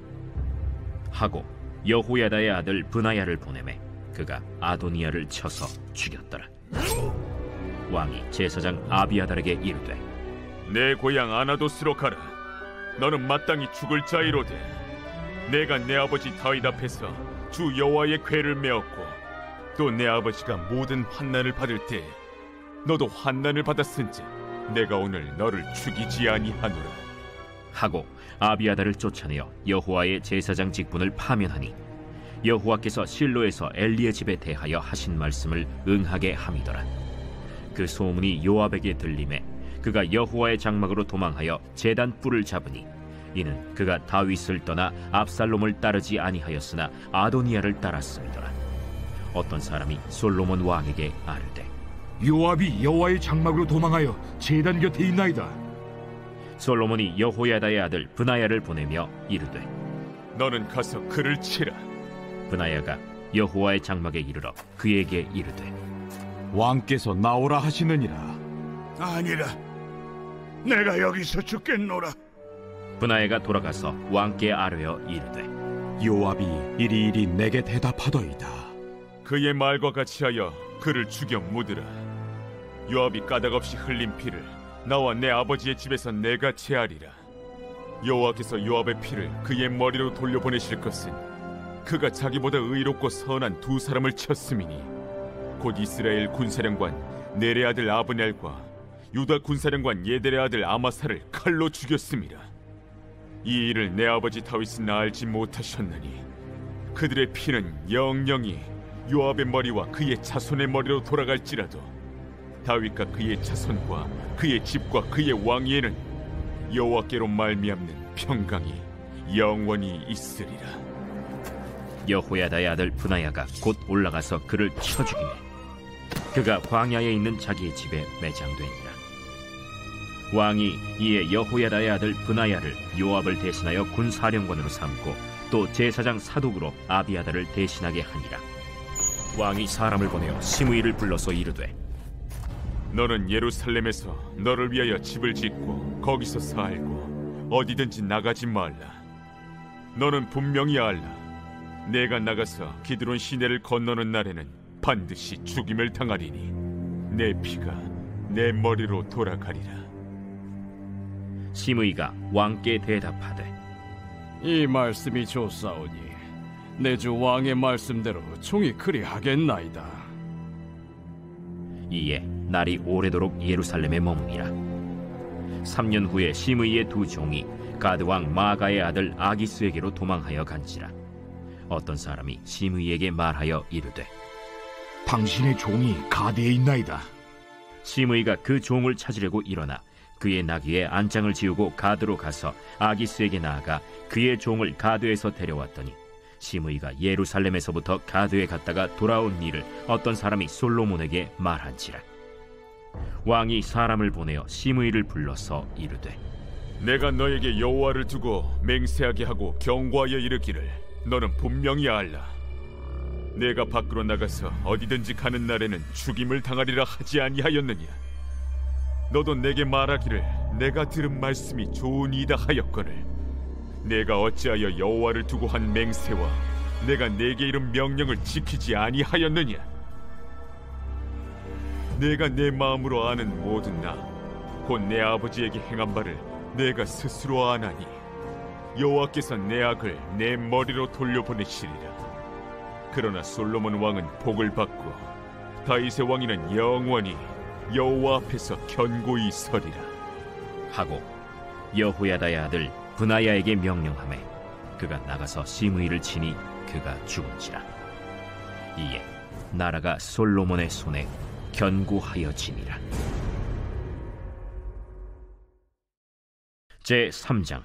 하고 여호야다의 아들 브나야를 보내매 그가 아도니아를 쳐서 죽였더라. 왕이 제사장 아비아달에게 이르되, 내 고향 아나도스로 가라. 너는 마땅히 죽을 자이로되 내가 내 아버지 다윗 앞에서 주 여호와의 궤를 메었고 또 내 아버지가 모든 환난을 받을 때 너도 환난을 받았은즉 내가 오늘 너를 죽이지 아니하노라. 하고 아비아달을 쫓아내어 여호와의 제사장 직분을 파면하니 여호와께서 실로에서 엘리의 집에 대하여 하신 말씀을 응하게 함이더라. 그 소문이 요압에게 들림에 그가 여호와의 장막으로 도망하여 제단 뿔을 잡으니 이는 그가 다윗을 떠나 압살롬을 따르지 아니하였으나 아도니아를 따랐음이더라. 어떤 사람이 솔로몬 왕에게 아뢰되, 요압이 여호와의 장막으로 도망하여 제단 곁에 있나이다. 솔로몬이 여호야다의 아들 브나야를 보내며 이르되, 너는 가서 그를 치라. 브나야가 여호와의 장막에 이르러 그에게 이르되, 왕께서 나오라 하시느니라. 아니라 내가 여기서 죽겠노라. 브나야가 돌아가서 왕께 아뢰어 이르되, 요압이 이리이리 내게 대답하더이다. 그의 말과 같이 하여 그를 죽여 묻으라. 요압이 까닭없이 흘린 피를 나와 내 아버지의 집에서 내가 제하리라. 여호와께서 요압의 피를 그의 머리로 돌려보내실 것은 그가 자기보다 의롭고 선한 두 사람을 쳤음이니 곧 이스라엘 군사령관 넬의 아들 아브넬과 유다 군사령관 예델의 아들 아마사를 칼로 죽였음이라. 이 일을 내 아버지 다윗은 알지 못하셨나니 그들의 피는 영영이 요압의 머리와 그의 자손의 머리로 돌아갈지라도 다윗과 그의 자손과 그의 집과 그의 왕위에는 여호와께로 말미암는 평강이 영원히 있으리라. 여호야다의 아들 브나야가 곧 올라가서 그를 쳐 죽이매 그가 광야에 있는 자기의 집에 매장되니라. 왕이 이에 여호야다의 아들 브나야를 요압을 대신하여 군사령관으로 삼고 또 제사장 사독으로 아비아다를 대신하게 하니라. 왕이 사람을 보내어 시므이를 불러서 이르되 너는 예루살렘에서 너를 위하여 집을 짓고 거기서 살고 어디든지 나가지 말라. 너는 분명히 알라. 내가 나가서 기드론 시내를 건너는 날에는 반드시 죽임을 당하리니 내 피가 내 머리로 돌아가리라. 시므이가 왕께 대답하되 이 말씀이 좋사오니 내 주 왕의 말씀대로 종이 그리하겠나이다. 이에 날이 오래도록 예루살렘에 머무니라. 3년 후에 시므이의 두 종이 가드왕 마가의 아들 아기스에게로 도망하여 간지라. 어떤 사람이 시므이에게 말하여 이르되 당신의 종이 가드에 있나이다. 시므이가 그 종을 찾으려고 일어나 그의 나귀에 안장을 지우고 가드로 가서 아기스에게 나아가 그의 종을 가드에서 데려왔더니 시므이가 예루살렘에서부터 가드에 갔다가 돌아온 일을 어떤 사람이 솔로몬에게 말한지라. 왕이 사람을 보내어 시므이를 불러서 이르되 내가 너에게 여호와를 두고 맹세하게 하고 경고하여 이르기를 너는 분명히 알라. 내가 밖으로 나가서 어디든지 가는 날에는 죽임을 당하리라 하지 아니하였느냐. 너도 내게 말하기를 내가 들은 말씀이 좋으니이다 하였거늘 내가 어찌하여 여호와를 두고 한 맹세와 내가 내게 이른 명령을 지키지 아니하였느냐. 내가 내 마음으로 아는 모든 나 곧 내 아버지에게 행한 바를 내가 스스로 아나니 여호와께서 내 악을 내 머리로 돌려보내시리라. 그러나 솔로몬 왕은 복을 받고 다윗의 왕위는 영원히 여호와 앞에서 견고히 서리라 하고 여호야다의 아들 브나야에게 명령하매 그가 나가서 시므이를 치니 그가 죽은지라. 이에 나라가 솔로몬의 손에 견고하여지니라. 제3장.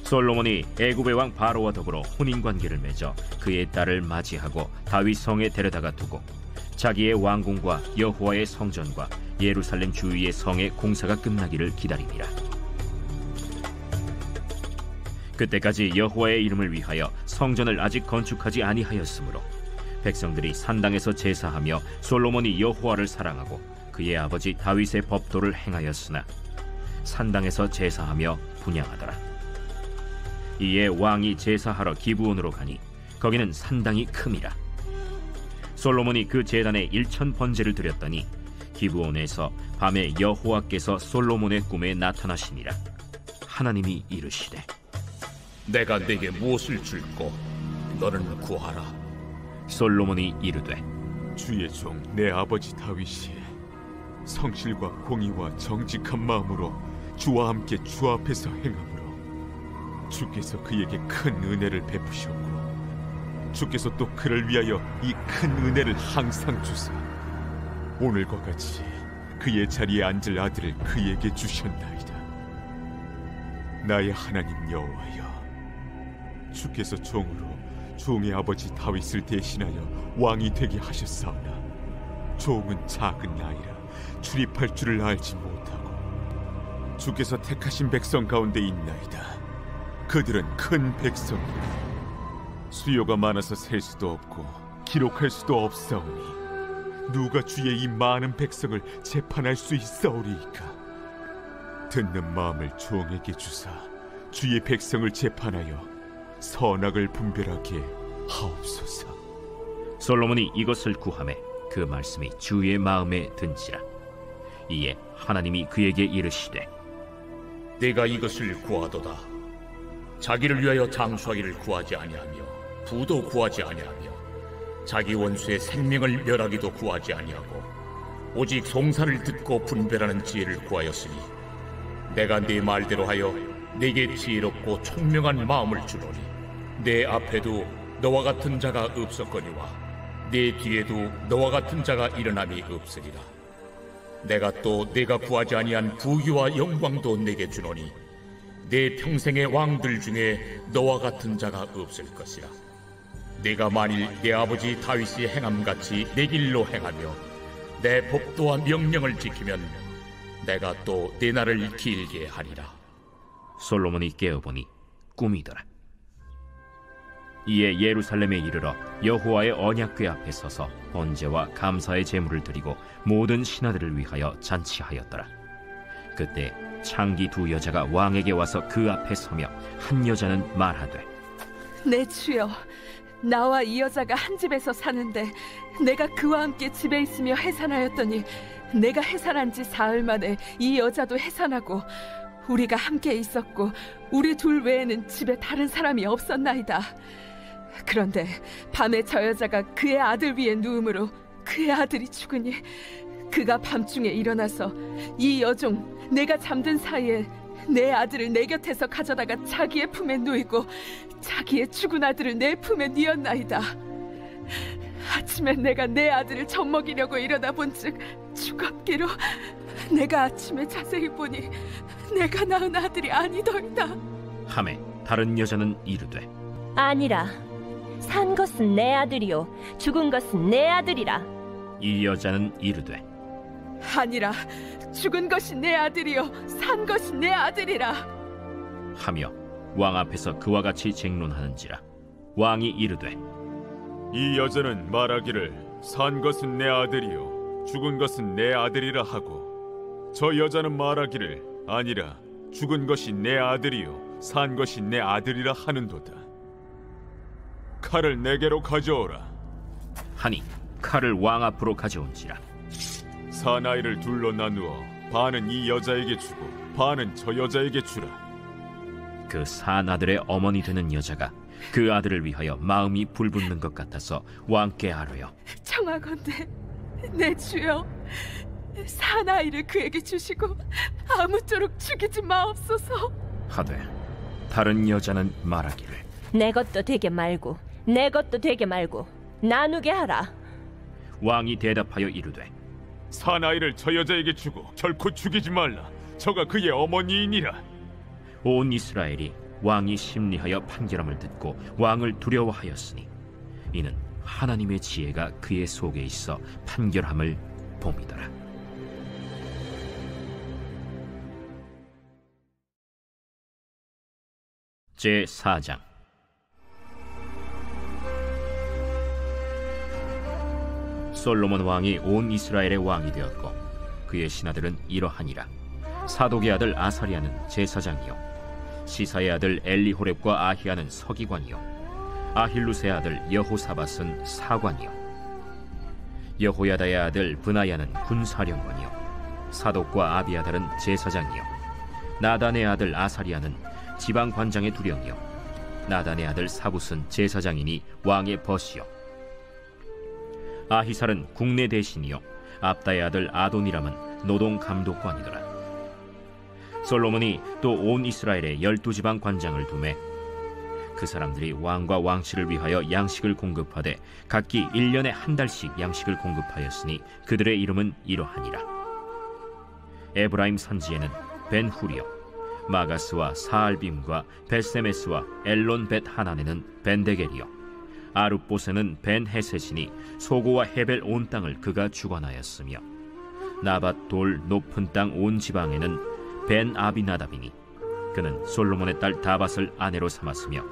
솔로몬이 애굽의 왕 바로와 더불어 혼인관계를 맺어 그의 딸을 맞이하고 다윗 성에 데려다가 두고 자기의 왕궁과 여호와의 성전과 예루살렘 주위의 성의 공사가 끝나기를 기다리니라. 그때까지 여호와의 이름을 위하여 성전을 아직 건축하지 아니하였으므로 백성들이 산당에서 제사하며 솔로몬이 여호와를 사랑하고 그의 아버지 다윗의 법도를 행하였으나 산당에서 제사하며 분향하더라. 이에 왕이 제사하러 기브온으로 가니 거기는 산당이 큼이라. 솔로몬이 그 제단에 1000번제를 드렸더니 기브온에서 밤에 여호와께서 솔로몬의 꿈에 나타나시니라. 하나님이 이르시되 내가 네게 무엇을 줄꼬 너는 구하라. 솔로몬이 이르되 주의 종 내 아버지 다윗이 성실과 공의와 정직한 마음으로 주와 함께 주 앞에서 행함으로 주께서 그에게 큰 은혜를 베푸셨고 주께서 또 그를 위하여 이 큰 은혜를 항상 주사 오늘과 같이 그의 자리에 앉을 아들을 그에게 주셨나이다. 나의 하나님 여호와여, 주께서 종으로 종의 아버지 다윗을 대신하여 왕이 되게 하셨사오나 종은 작은 나이라 출입할 줄을 알지 못하고 주께서 택하신 백성 가운데 있나이다. 그들은 큰 백성이라 수요가 많아서 셀 수도 없고 기록할 수도 없사오니 누가 주의 이 많은 백성을 재판할 수 있사오리이까. 듣는 마음을 종에게 주사 주의 백성을 재판하여 선악을 분별하게 하옵소서. 솔로몬이 이것을 구하매 그 말씀이 주의 마음에 든지라. 이에 하나님이 그에게 이르시되 네가 이것을 구하도다. 자기를 위하여 장수하기를 구하지 아니하며 부도 구하지 아니하며 자기 원수의 생명을 멸하기도 구하지 아니하고 오직 송사를 듣고 분별하는 지혜를 구하였으니 내가 네 말대로 하여 네게 지혜롭고 총명한 마음을 주노니 내 앞에도 너와 같은 자가 없었거니와 내 뒤에도 너와 같은 자가 일어남이 없으리라. 내가 또 네가 구하지 아니한 부귀와 영광도 네게 주노니 내 평생의 왕들 중에 너와 같은 자가 없을 것이라. 내가 만일 내 아버지 다윗이 행함같이 내 길로 행하며 내 법도와 명령을 지키면 내가 또 내 날을 길게 하리라. 솔로몬이 깨어보니 꿈이더라. 이에 예루살렘에 이르러 여호와의 언약궤 앞에 서서 번제와 감사의 제물을 드리고 모든 신하들을 위하여 잔치하였더라. 그때 창기 두 여자가 왕에게 와서 그 앞에 서며 한 여자는 말하되, 내 주여, 나와 이 여자가 한 집에서 사는데 내가 그와 함께 집에 있으며 해산하였더니 내가 해산한 지 사흘 만에 이 여자도 해산하고 우리가 함께 있었고 우리 둘 외에는 집에 다른 사람이 없었나이다. 그런데 밤에 저 여자가 그의 아들 위에 누움으로 그의 아들이 죽으니 그가 밤중에 일어나서 이 여종 내가 잠든 사이에 내 아들을 내 곁에서 가져다가 자기의 품에 누이고 자기의 죽은 아들을 내 품에 뉘었나이다. 아침에 내가 내 아들을 젖먹이려고 일어나 본즉 죽었기로 내가 아침에 자세히 보니 내가 낳은 아들이 아니더이다. 하매 다른 여자는 이르되, 아니라 산 것은 내 아들이요 죽은 것은 내 아들이라. 이 여자는 이르되, 아니라 죽은 것이 내 아들이요 산 것이 내 아들이라 하며 왕 앞에서 그와 같이 쟁론하는지라. 왕이 이르되, 이 여자는 말하기를 산 것은 내 아들이요 죽은 것은 내 아들이라 하고, 저 여자는 말하기를 아니라 죽은 것이 내 아들이요 산 것이 내 아들이라 하는도다. 칼을 내게로 가져오라 하니 칼을 왕 앞으로 가져온지라. 사나이를 둘로 나누어 반은 이 여자에게 주고 반은 저 여자에게 주라. 그 사나들의 어머니 되는 여자가 그 아들을 위하여 마음이 불붙는 것 같아서 왕께 아뢰어, 청하건대 내 주여, 사나이를 그에게 주시고 아무쪼록 죽이지 마옵소서 하되 다른 여자는 말하기를, 내 것도 되게 말고 내 것도 되게 말고 나누게 하라. 왕이 대답하여 이르되, 사나이를 저 여자에게 주고 결코 죽이지 말라. 저가 그의 어머니이니라. 온 이스라엘이 왕이 심리하여 판결함을 듣고 왕을 두려워하였으니 이는 하나님의 지혜가 그의 속에 있어 판결함을 봄이더라. 제4장. 솔로몬 왕이 온 이스라엘의 왕이 되었고 그의 신하들은 이러하니라. 사독의 아들 아사리아는 제사장이요 시사의 아들 엘리호렙과 아히야는 서기관이요 아힐루스의 아들 여호사밧은 사관이요 여호야다의 아들 브나야는 군사령관이요 사독과 아비아달은 제사장이요 나단의 아들 아사리아는 지방관장의 두령이요 나단의 아들 사붓은 제사장이니 왕의 벗이요 아히살은 국내 대신이요 압다의 아들 아도니람은 노동감독관이더라. 솔로몬이 또 온 이스라엘에 12지방 관장을 두매 그 사람들이 왕과 왕실을 위하여 양식을 공급하되 각기 1년에 한 달씩 양식을 공급하였으니 그들의 이름은 이러하니라. 에브라임 산지에는 벤후리요 마가스와 사알빔과 벳세메스와 엘론 벳 하난에는 벤데겔이요 아룻봇에는 벤헤셋이니 소고와 헤벨 온 땅을 그가 주관하였으며 나밧 돌 높은 땅 온 지방에는 벤 아비나답이니 그는 솔로몬의 딸 다밧을 아내로 삼았으며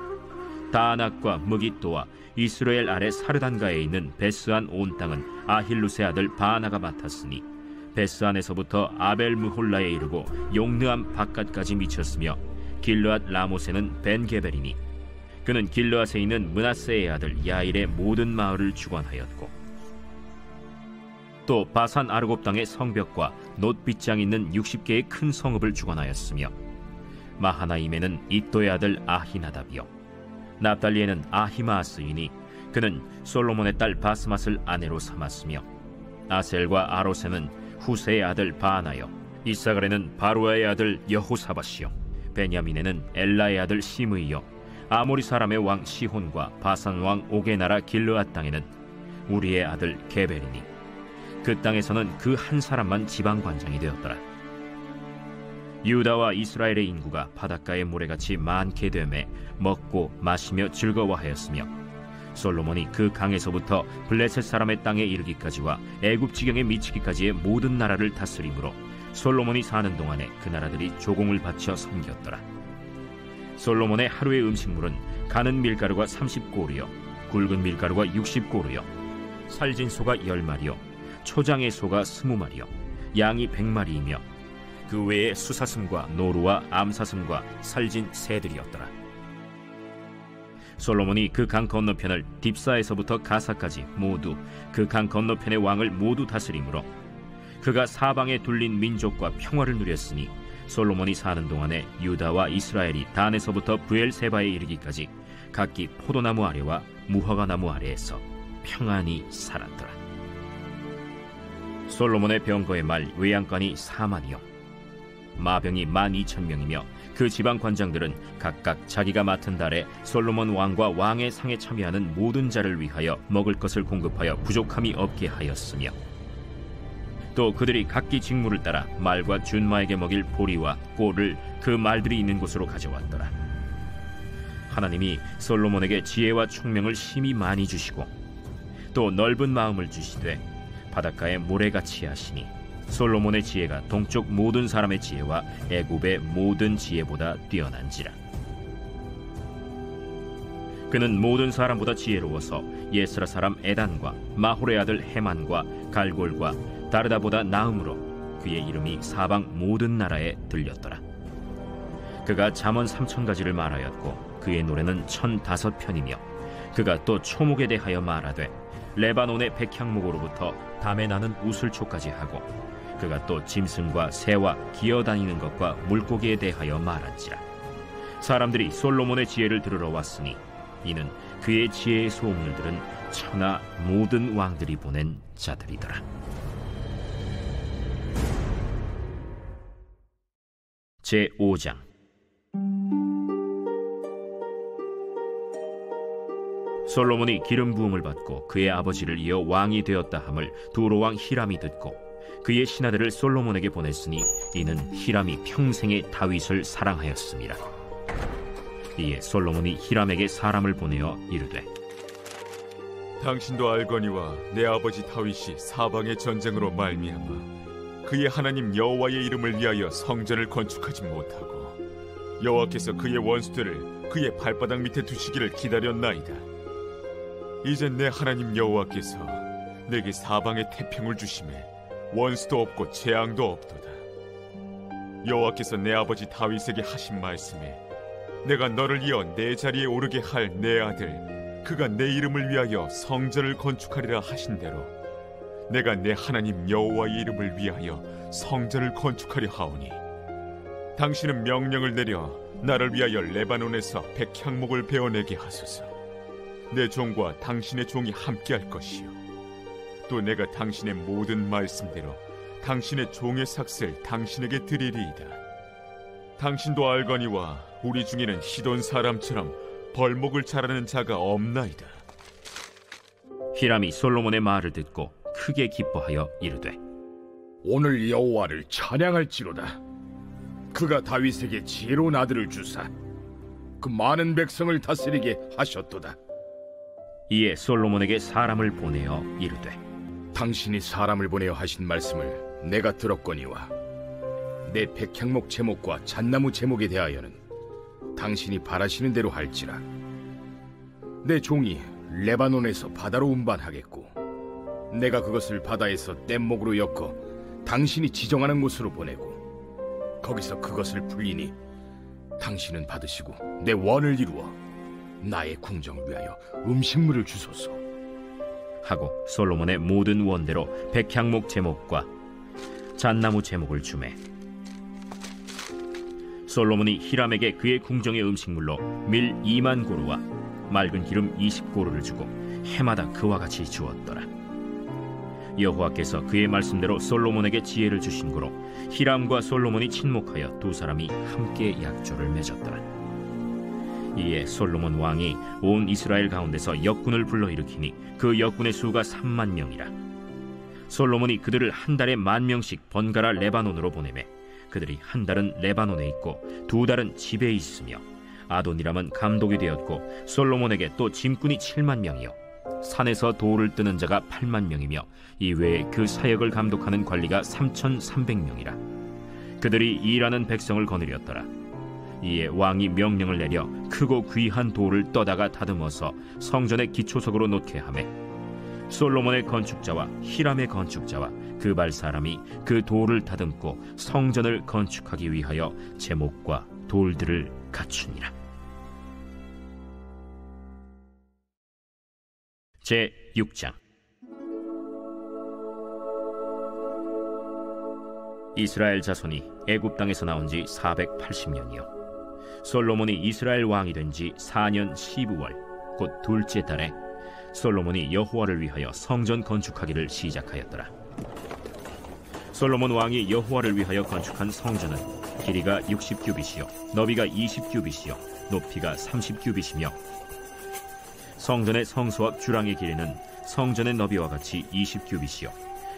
다낙과 무깃도와 이스라엘 아래 사르단가에 있는 베스안 온 땅은 아힐루스의 아들 바나가 맡았으니 베스안에서부터 아벨무홀라에 이르고 용느암 바깥까지 미쳤으며 길르앗 라못에는 벤게벨이니 그는 길르앗에 있는 므낫세의 아들 야일의 모든 마을을 주관하였고 또 바산 아르곱 땅의 성벽과 놋빗장 있는 60개의 큰 성읍을 주관하였으며 마하나임에는 이또의 아들 아히나답이요 납달리에는 아히마아스이니 그는 솔로몬의 딸 바스맛을 아내로 삼았으며 아셀과 아로세는 후세의 아들 바나요 이사갈에는 바루아의 아들 여호사밧이요 베냐민에는 엘라의 아들 시므이요 아모리 사람의 왕 시혼과 바산 왕 옥의 나라 길르앗 땅에는 우리의 아들 게벨이니 그 땅에서는 그 한 사람만 지방관장이 되었더라. 유다와 이스라엘의 인구가 바닷가의 모래같이 많게 되매 먹고 마시며 즐거워하였으며 솔로몬이 그 강에서부터 블레셋 사람의 땅에 이르기까지와 애굽 지경에 미치기까지의 모든 나라를 다스림으로 솔로몬이 사는 동안에 그 나라들이 조공을 바쳐 섬겼더라. 솔로몬의 하루의 음식물은 가는 밀가루가 30고루요 굵은 밀가루가 60고루요 살진 소가 10마리요 초장의 소가 20마리요 양이 100마리이며 그 외에 수사슴과 노루와 암사슴과 살진 새들이었더라. 솔로몬이 그 강 건너편을 딥사에서부터 가사까지 모두 그 강 건너편의 왕을 모두 다스림으로 그가 사방에 둘린 민족과 평화를 누렸으니 솔로몬이 사는 동안에 유다와 이스라엘이 단에서부터 브엘세바에 이르기까지 각기 포도나무 아래와 무화과나무 아래에서 평안히 살았더라. 솔로몬의 병거의 말 외양간이 4만이요 마병이 12,000명이며 그 지방 관장들은 각각 자기가 맡은 달에 솔로몬 왕과 왕의 상에 참여하는 모든 자를 위하여 먹을 것을 공급하여 부족함이 없게 하였으며 또 그들이 각기 직무를 따라 말과 준마에게 먹일 보리와 꼴을 그 말들이 있는 곳으로 가져왔더라. 하나님이 솔로몬에게 지혜와 총명을 심히 많이 주시고 또 넓은 마음을 주시되 바닷가에 모래같이 하시니 솔로몬의 지혜가 동쪽 모든 사람의 지혜와 애굽의 모든 지혜보다 뛰어난지라. 그는 모든 사람보다 지혜로워서 예스라 사람 에단과 마홀의 아들 헤만과 갈골과 다르다보다 나음으로 그의 이름이 사방 모든 나라에 들렸더라. 그가 잠언 3,000가지를 말하였고 그의 노래는 1,005편이며 그가 또 초목에 대하여 말하되 레바논의 백향목으로부터 담에 나는 우슬초까지 하고 그가 또 짐승과 새와 기어다니는 것과 물고기에 대하여 말한지라. 사람들이 솔로몬의 지혜를 들으러 왔으니 이는 그의 지혜의 소문을 들은 천하 모든 왕들이 보낸 자들이더라. 제5장. 솔로몬이 기름 부음을 받고 그의 아버지를 이어 왕이 되었다 함을 두로왕 히람이 듣고 그의 신하들을 솔로몬에게 보냈으니 이는 히람이 평생에 다윗을 사랑하였습니다. 이에 솔로몬이 히람에게 사람을 보내어 이르되 당신도 알거니와 내 아버지 다윗이 사방의 전쟁으로 말미암아 그의 하나님 여호와의 이름을 위하여 성전을 건축하지 못하고 여호와께서 그의 원수들을 그의 발바닥 밑에 두시기를 기다렸나이다. 이제 내 하나님 여호와께서 내게 사방의 태평을 주심에 원수도 없고 재앙도 없도다. 여호와께서 내 아버지 다윗에게 하신 말씀에 내가 너를 이어 내 자리에 오르게 할 내 아들 그가 내 이름을 위하여 성전을 건축하리라 하신 대로 내가 내 하나님 여호와의 이름을 위하여 성전을 건축하려 하오니 당신은 명령을 내려 나를 위하여 레바논에서 백향목을 베어내게 하소서. 내 종과 당신의 종이 함께할 것이요 또 내가 당신의 모든 말씀대로 당신의 종의 삭슬 당신에게 드리리이다. 당신도 알거니와 우리 중에는 시돈 사람처럼 벌목을 잘하는 자가 없나이다. 히람이 솔로몬의 말을 듣고 크게 기뻐하여 이르되 오늘 여호와를 찬양할지로다. 그가 다윗에게 지혜로운 아들을 주사 그 많은 백성을 다스리게 하셨도다. 이에 솔로몬에게 사람을 보내어 이르되 당신이 사람을 보내어 하신 말씀을 내가 들었거니와 내 백향목 제목과 잣나무 제목에 대하여는 당신이 바라시는 대로 할지라. 내 종이 레바논에서 바다로 운반하겠고 내가 그것을 바다에서 뗏목으로 엮어 당신이 지정하는 곳으로 보내고 거기서 그것을 풀리니 당신은 받으시고 내 원을 이루어 나의 궁정을 위하여 음식물을 주소서 하고 솔로몬의 모든 원대로 백향목 제목과 잣나무 제목을 주매 솔로몬이 히람에게 그의 궁정의 음식물로 밀 2만 고루와 맑은 기름 20고루를 주고 해마다 그와 같이 주었더라. 여호와께서 그의 말씀대로 솔로몬에게 지혜를 주신 고로 히람과 솔로몬이 친목하여 두 사람이 함께 약조를 맺었더라. 이에 솔로몬 왕이 온 이스라엘 가운데서 역군을 불러일으키니 그 역군의 수가 3만 명이라. 솔로몬이 그들을 한 달에 10,000명씩 번갈아 레바논으로 보내매 그들이 한 달은 레바논에 있고 두 달은 집에 있으며 아도니람은 감독이 되었고 솔로몬에게 또 짐꾼이 7만 명이요 산에서 돌을 뜨는 자가 8만 명이며 이외에 그 사역을 감독하는 관리가 3,300명이라. 그들이 일하는 백성을 거느렸더라. 이에 왕이 명령을 내려 크고 귀한 돌을 떠다가 다듬어서 성전의 기초석으로 놓게 하매 솔로몬의 건축자와 히람의 건축자와 그발 사람이 그 돌을 다듬고 성전을 건축하기 위하여 제목과 돌들을 갖추니라. 제 6장. 이스라엘 자손이 애굽 땅에서 나온 지 480년이요 솔로몬이 이스라엘 왕이 된 지 4년 12월 곧 둘째 달에 솔로몬이 여호와를 위하여 성전 건축하기를 시작하였더라. 솔로몬 왕이 여호와를 위하여 건축한 성전은 길이가 60규빗이요 너비가 20규빗이요 높이가 30규빗이며 성전의 성소와 주랑의 길이는 성전의 너비와 같이 20규빗이요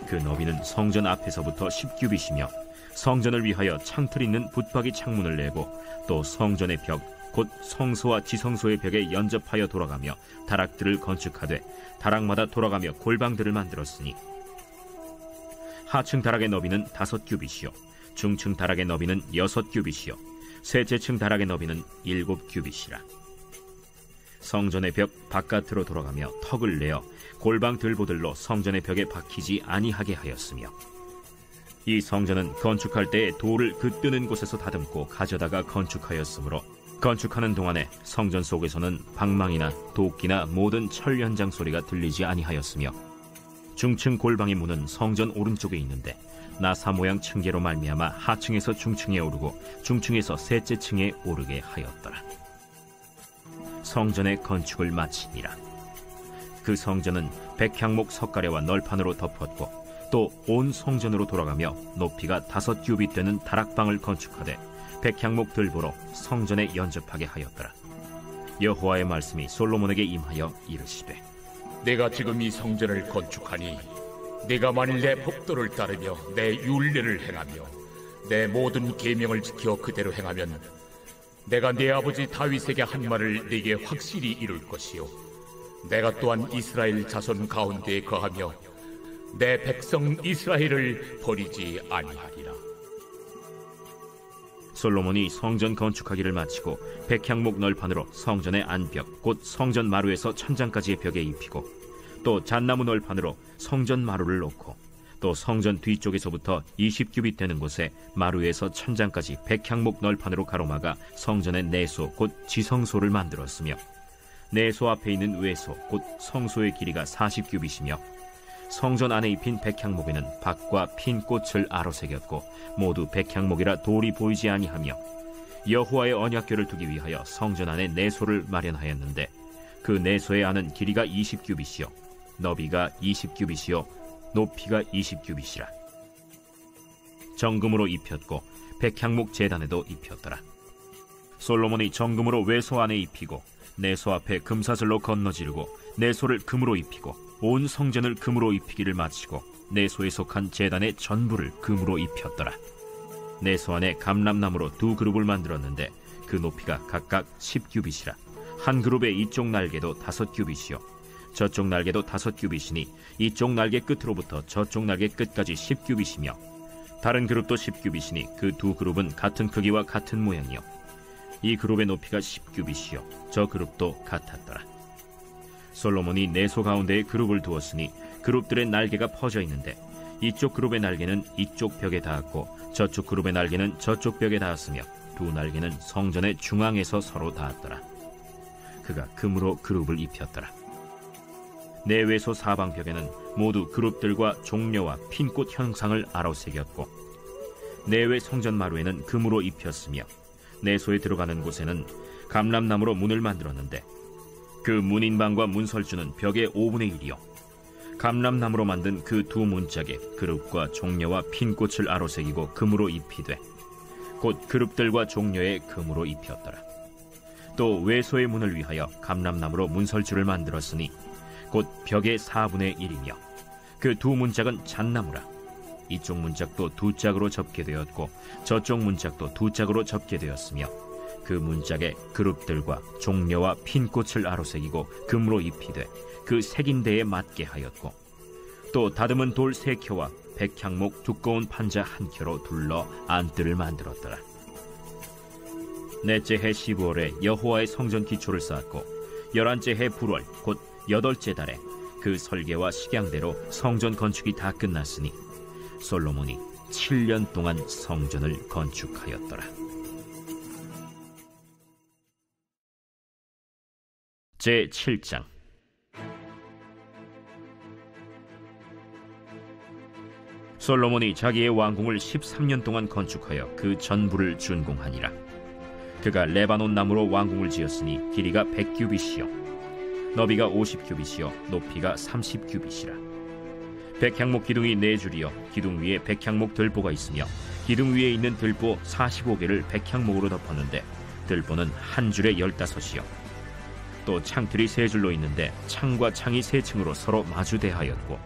그 너비는 성전 앞에서부터 10규빗이며 성전을 위하여 창틀 있는 붙박이 창문을 내고 또 성전의 벽 곧 성소와 지성소의 벽에 연접하여 돌아가며 다락들을 건축하되 다락마다 돌아가며 골방들을 만들었으니 하층 다락의 너비는 5규빗이요 중층 다락의 너비는 6규빗이요 셋째층 다락의 너비는 7규빗이라. 성전의 벽 바깥으로 돌아가며 턱을 내어 골방 들보들로 성전의 벽에 박히지 아니하게 하였으며 이 성전은 건축할 때에 돌을 그 뜨는 곳에서 다듬고 가져다가 건축하였으므로 건축하는 동안에 성전 속에서는 방망이나 도끼나 모든 철 연장 소리가 들리지 아니하였으며 중층 골방의 문은 성전 오른쪽에 있는데 나사 모양 층계로 말미암아 하층에서 중층에 오르고 중층에서 셋째 층에 오르게 하였더라. 성전의 건축을 마치니라. 그 성전은 백향목 석가래와 널판으로 덮었고 또 온 성전으로 돌아가며 높이가 5규빗 되는 다락방을 건축하되 백향목 들보로 성전에 연접하게 하였더라. 여호와의 말씀이 솔로몬에게 임하여 이르시되 내가 지금 이 성전을 건축하니 네가 만일 내 법도를 따르며 내 율례를 행하며 내 모든 계명을 지켜 그대로 행하면 내가 네 아버지 다윗에게 한 말을 네게 확실히 이룰 것이요 내가 또한 이스라엘 자손 가운데에 거하며 내 백성 이스라엘을 버리지 아니하리라. 솔로몬이 성전 건축하기를 마치고 백향목 널판으로 성전의 안벽 곧 성전 마루에서 천장까지의 벽에 입히고 또 잣나무 널판으로 성전 마루를 놓고 또 성전 뒤쪽에서부터 20규빗 되는 곳에 마루에서 천장까지 백향목 널판으로 가로막아 성전의 내소 곧 지성소를 만들었으며 내소 앞에 있는 외소 곧 성소의 길이가 40규빗이며 성전 안에 입힌 백향목에는 박과 핀 꽃을 아로새겼고 모두 백향목이라 돌이 보이지 아니하며 여호와의 언약궤를 두기 위하여 성전 안에 내소를 마련하였는데 그 내소의 안은 길이가 20규빗이요 너비가 20규빗이요 높이가 20규빗이라. 정금으로 입혔고 백향목 제단에도 입혔더라. 솔로몬이 정금으로 외소 안에 입히고 내소 앞에 금사슬로 건너지르고 내소를 금으로 입히고 온 성전을 금으로 입히기를 마치고 내소에 속한 제단의 전부를 금으로 입혔더라. 내소 안에 감람나무로 2그룹을 만들었는데 그 높이가 각각 10규빗이라. 한 그룹의 이쪽 날개도 5규빗이요 저쪽 날개도 5규빗이니 이쪽 날개 끝으로부터 저쪽 날개 끝까지 10규빗이며 다른 그룹도 10규빗이니 그 2그룹은 같은 크기와 같은 모양이요 이 그룹의 높이가 10규빗이요 저 그룹도 같았더라. 솔로몬이 내소 가운데에 그룹을 두었으니 그룹들의 날개가 퍼져 있는데 이쪽 그룹의 날개는 이쪽 벽에 닿았고 저쪽 그룹의 날개는 저쪽 벽에 닿았으며 두 날개는 성전의 중앙에서 서로 닿았더라. 그가 금으로 그룹을 입혔더라. 내외소 사방벽에는 모두 그룹들과 종려와 핀꽃 형상을 아로새겼고 내외 성전 마루에는 금으로 입혔으며 내소에 들어가는 곳에는 감람나무로 문을 만들었는데 그 문인방과 문설주는 벽의 5분의 1이요 감람나무로 만든 그 2 문짝에 그룹과 종려와 핀꽃을 아로새기고 금으로 입히되 곧 그룹들과 종려에 금으로 입혔더라. 또 외소의 문을 위하여 감람나무로 문설주를 만들었으니 곧 벽의 4분의 1이며 그 2 문짝은 잣나무라. 이쪽 문짝도 2짝으로 접게 되었고 저쪽 문짝도 2짝으로 접게 되었으며 그 문짝에 그룹들과 종려와 핀꽃을 아로새기고 금으로 입히되 그 새긴 데에 맞게 하였고 또 다듬은 돌 3켜와 백향목 두꺼운 판자 1켜로 둘러 안뜰을 만들었더라. 넷째 해 15월에 여호와의 성전 기초를 쌓았고 11째 해 불월 곧 8째 달에 그 설계와 식양대로 성전 건축이 다 끝났으니 솔로몬이 7년 동안 성전을 건축하였더라. 제 7장. 솔로몬이 자기의 왕궁을 13년 동안 건축하여 그 전부를 준공하니라. 그가 레바논 나무로 왕궁을 지었으니 길이가 100규빗이요 너비가 50규빗이요 높이가 30규빗이라. 백향목 기둥이 4줄이요 기둥 위에 백향목 들보가 있으며 기둥 위에 있는 들보 45개를 백향목으로 덮었는데 들보는 한 줄에 15이요 또 창틀이 3줄로 있는데 창과 창이 3층으로 서로 마주대하였고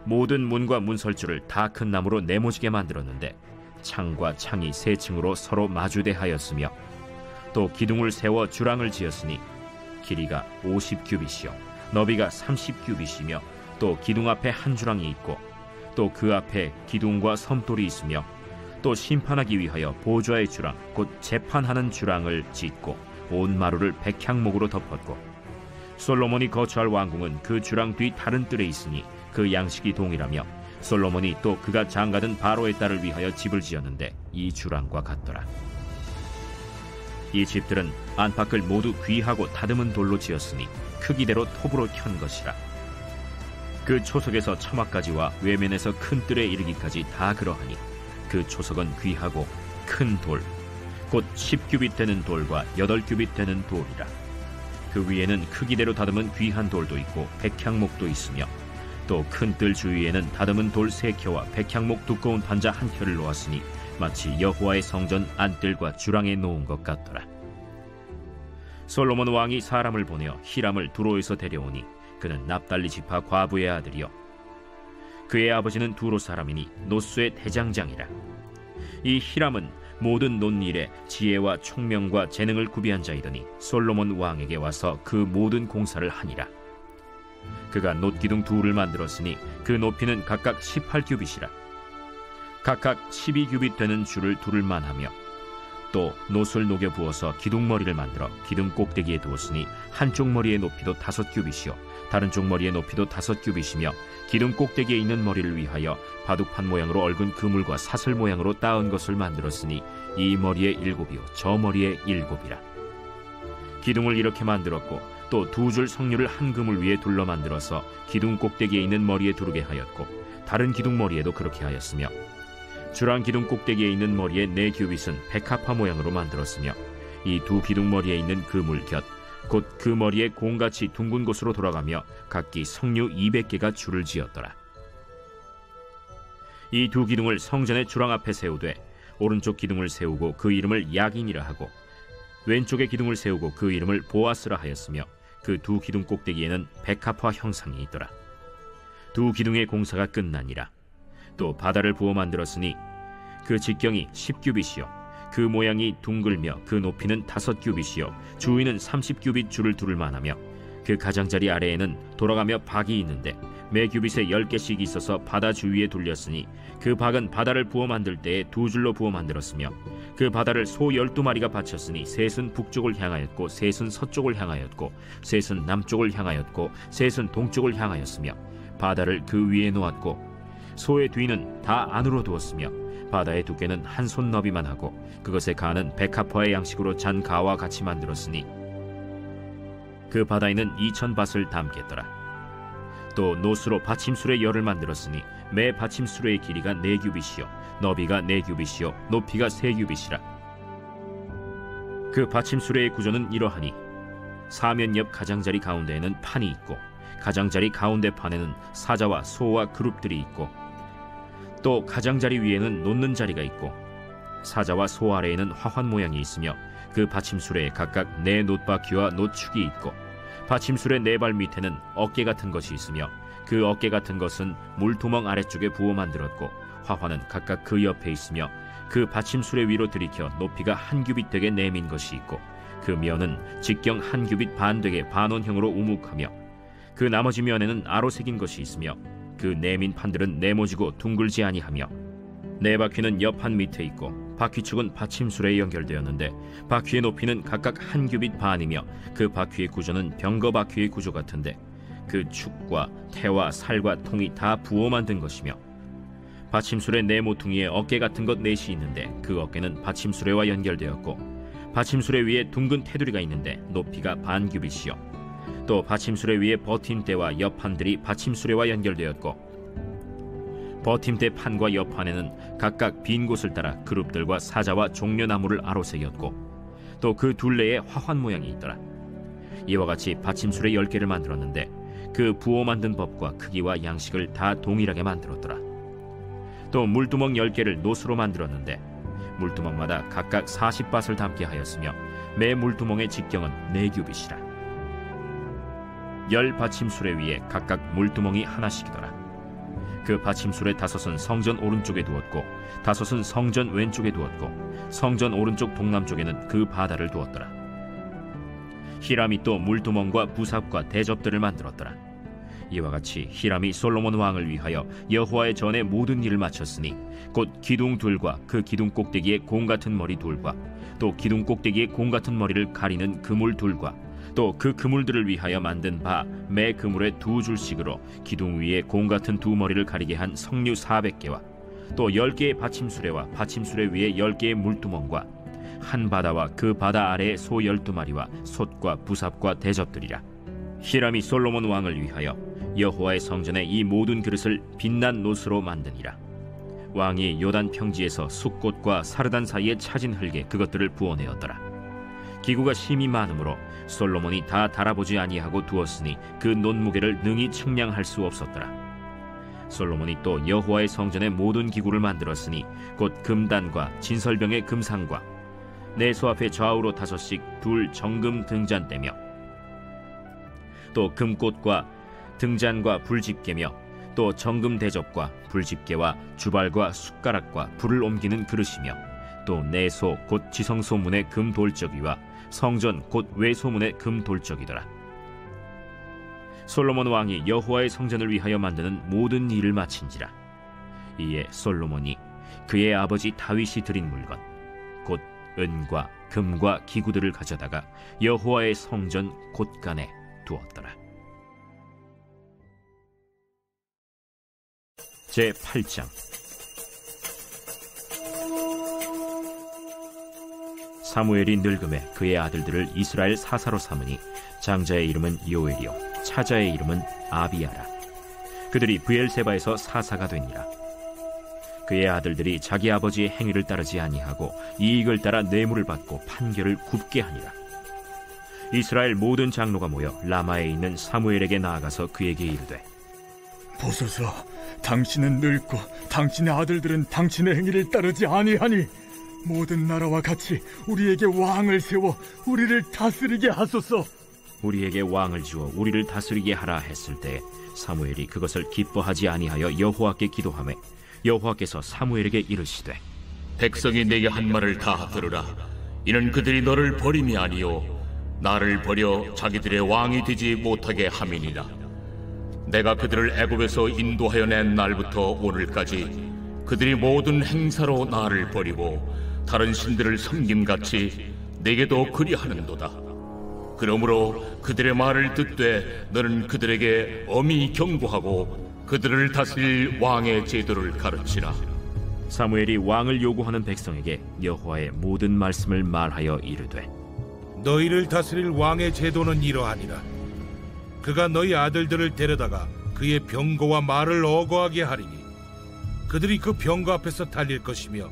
모든 문과 문설주를 다 큰 나무로 네모지게 만들었는데 창과 창이 3층으로 서로 마주대하였으며 또 기둥을 세워 주랑을 지었으니 길이가 50규빗이요 너비가 30규빗이며 또 기둥 앞에 한 주랑이 있고 또 그 앞에 기둥과 섬돌이 있으며 또 심판하기 위하여 보좌의 주랑 곧 재판하는 주랑을 짓고 온 마루를 백향목으로 덮었고 솔로몬이 거처할 왕궁은 그 주랑 뒤 다른 뜰에 있으니 그 양식이 동일하며 솔로몬이 또 그가 장가든 바로의 딸을 위하여 집을 지었는데 이 주랑과 같더라. 이 집들은 안팎을 모두 귀하고 다듬은 돌로 지었으니 크기대로 톱으로 켠 것이라. 그 초석에서 처마까지와 외면에서 큰 뜰에 이르기까지 다 그러하니 그 초석은 귀하고 큰 돌 곧 10규빗 되는 돌과 8규빗 되는 돌이라. 그 위에는 크기대로 다듬은 귀한 돌도 있고 백향목도 있으며 또 큰 뜰 주위에는 다듬은 돌 3켜와 백향목 두꺼운 판자 1켜를 놓았으니 마치 여호와의 성전 안뜰과 주랑에 놓은 것 같더라. 솔로몬 왕이 사람을 보내어 히람을 두로에서 데려오니 그는 납달리 지파 과부의 아들이요 그의 아버지는 두로 사람이니 노수의 대장장이라. 이 히람은 모든 논일에 지혜와 총명과 재능을 구비한 자이더니 솔로몬 왕에게 와서 그 모든 공사를 하니라. 그가 놋기둥 2를 만들었으니 그 높이는 각각 18규빗이라. 각각 12규빗 되는 줄을 두를 만하며 또 놋을 녹여 부어서 기둥머리를 만들어 기둥 꼭대기에 두었으니 한쪽 머리의 높이도 5규빗이요 다른 쪽 머리의 높이도 5규빗이며 기둥 꼭대기에 있는 머리를 위하여 바둑판 모양으로 얽은 그물과 사슬 모양으로 따은 것을 만들었으니 이 머리에 7이요 저 머리에 7이라. 기둥을 이렇게 만들었고 또 2줄 석류를 한 그물 위에 둘러 만들어서 기둥 꼭대기에 있는 머리에 두르게 하였고 다른 기둥 머리에도 그렇게 하였으며 주랑 기둥 꼭대기에 있는 머리의 4규빗은 백합화 모양으로 만들었으며 이 2 기둥 머리에 있는 그물 곁 곧 그 머리에 공같이 둥근 곳으로 돌아가며 각기 석류 200개가 줄을 지었더라. 이 2 기둥을 성전의 주랑 앞에 세우되 오른쪽 기둥을 세우고 그 이름을 야긴이라 하고 왼쪽의 기둥을 세우고 그 이름을 보아스라 하였으며 그 2 기둥 꼭대기에는 백합화 형상이 있더라. 2 기둥의 공사가 끝나니라. 또 바다를 부어 만들었으니 그 직경이 10규빗이요 그 모양이 둥글며 그 높이는 5규빗이요 주위는 30규빗 줄을 두를 만하며 그 가장자리 아래에는 돌아가며 박이 있는데 매 규빗에 10개씩 있어서 바다 주위에 둘렸으니 그 박은 바다를 부어 만들 때에 2줄로 부어 만들었으며 그 바다를 소 12마리가 바쳤으니 셋은 북쪽을 향하였고 셋은 서쪽을 향하였고 셋은 남쪽을 향하였고 셋은 동쪽을 향하였으며 바다를 그 위에 놓았고 소의 뒤는 다 안으로 두었으며 바다의 두께는 한 손 너비만 하고 그것의 가는 백합화의 양식으로 잔 가와 같이 만들었으니 그 바다에는 2000밭을 담겠더라. 또 노수로 받침술의 열을 만들었으니 매 받침술의 길이가 4규빗이요 너비가 4규빗이요 높이가 3규빗이라. 그 받침술의 구조는 이러하니 사면 옆 가장자리 가운데에는 판이 있고 가장자리 가운데 판에는 사자와 소와 그룹들이 있고 또 가장자리 위에는 놓는 자리가 있고 사자와 소 아래에는 화환 모양이 있으며 그 받침술에 각각 4 놋바퀴와 놋축이 있고 받침술의 4발 밑에는 어깨 같은 것이 있으며 그 어깨 같은 것은 물두멍 아래쪽에 부어 만들었고 화환은 각각 그 옆에 있으며 그 받침술의 위로 들이켜 높이가 한 규빗 되게 내민 것이 있고 그 면은 직경 한 규빗 반 되게 반원형으로 우묵하며 그 나머지 면에는 아로 새긴 것이 있으며 그 내민 판들은 네모지고 둥글지 아니하며 네 바퀴는 옆판 밑에 있고 바퀴축은 받침술에 연결되었는데 바퀴의 높이는 각각 한 규빗 반이며 그 바퀴의 구조는 병거 바퀴의 구조 같은데 그 축과 태와 살과 통이 다 부어 만든 것이며 받침술의 네 모퉁이에 어깨 같은 것 넷이 있는데 그 어깨는 받침수레와 연결되었고 받침수레 위에 둥근 테두리가 있는데 높이가 반 규빗이요 또 받침수레 위에 버팀대와 옆판들이 받침수레와 연결되었고 버팀대 판과 옆판에는 각각 빈 곳을 따라 그룹들과 사자와 종려나무를 아로새겼고 또 그 둘레에 화환 모양이 있더라. 이와 같이 받침수레 10개를 만들었는데 그 부어 만든 법과 크기와 양식을 다 동일하게 만들었더라. 또 물두멍 10개를 노수로 만들었는데 물두멍마다 각각 40밭을 담게 하였으며 매 물두멍의 직경은 4규빗이라. 10 받침수레 위에 각각 물두멍이 하나씩이더라. 그 받침술의 5은 성전 오른쪽에 두었고 5은 성전 왼쪽에 두었고 성전 오른쪽 동남쪽에는 그 바다를 두었더라. 히람이 또 물두멍과 부삽과 대접들을 만들었더라. 이와 같이 히람이 솔로몬 왕을 위하여 여호와의 전에 모든 일을 마쳤으니 곧 기둥 둘과 그 기둥 꼭대기에 공 같은 머리 둘과 또 기둥 꼭대기에 공 같은 머리를 가리는 그물 둘과 또 그 그물들을 위하여 만든 바 매 그물에 2줄씩으로 기둥 위에 공 같은 2머리를 가리게 한 석류 400개와 또 10개의 받침수레와 받침수레 위에 10개의 물두멍과 한 바다와 그 바다 아래에 소 12마리와 솥과 부삽과 대접들이라. 히람이 솔로몬 왕을 위하여 여호와의 성전에 이 모든 그릇을 빛난 노스로 만드니라. 왕이 요단 평지에서 숫꽃과 사르단 사이에 차진 흙에 그것들을 부어내었더라. 기구가 심히 많으므로 솔로몬이 다 달아보지 아니하고 두었으니 그 논무게를 능히 측량할 수 없었더라. 솔로몬이 또 여호와의 성전의 모든 기구를 만들었으니 곧 금단과 진설병의 금상과 내소 앞에 좌우로 5씩 둘 정금 등잔대며 또 금꽃과 등잔과 불집게며 또 정금 대접과 불집게와 주발과 숟가락과 불을 옮기는 그릇이며 또 내소 곧 지성소문의 금 돌적이와 성전 곧 외소문의 금 돌적이더라. 솔로몬 왕이 여호와의 성전을 위하여 만드는 모든 일을 마친지라. 이에 솔로몬이 그의 아버지 다윗이 드린 물건 곧 은과 금과 기구들을 가져다가 여호와의 성전 곳간에 두었더라. 제8장. 사무엘이 늙음에 그의 아들들을 이스라엘 사사로 삼으니 장자의 이름은 요엘이요 차자의 이름은 아비야라. 그들이 브엘세바에서 사사가 되니라. 그의 아들들이 자기 아버지의 행위를 따르지 아니하고 이익을 따라 뇌물을 받고 판결을 굽게 하니라. 이스라엘 모든 장로가 모여 라마에 있는 사무엘에게 나아가서 그에게 이르되 보소서, 당신은 늙고 당신의 아들들은 당신의 행위를 따르지 아니하니 모든 나라와 같이 우리에게 왕을 세워 우리를 다스리게 하소서. 우리에게 왕을 주어 우리를 다스리게 하라 했을 때 사무엘이 그것을 기뻐하지 아니하여 여호와께 기도하매 여호와께서 사무엘에게 이르시되 백성이 내게 한 말을 다 들으라. 이는 그들이 너를 버림이 아니요 나를 버려 자기들의 왕이 되지 못하게 함이니라. 내가 그들을 애굽에서 인도하여 낸 날부터 오늘까지 그들이 모든 행사로 나를 버리고 다른 신들을 섬김같이 내게도 그리하는도다. 그러므로 그들의 말을 듣되 너는 그들에게 엄히 경고하고 그들을 다스릴 왕의 제도를 가르치라. 사무엘이 왕을 요구하는 백성에게 여호와의 모든 말씀을 말하여 이르되 너희를 다스릴 왕의 제도는 이러하니라. 그가 너희 아들들을 데려다가 그의 병거와 말을 어거하게 하리니 그들이 그 병거 앞에서 달릴 것이며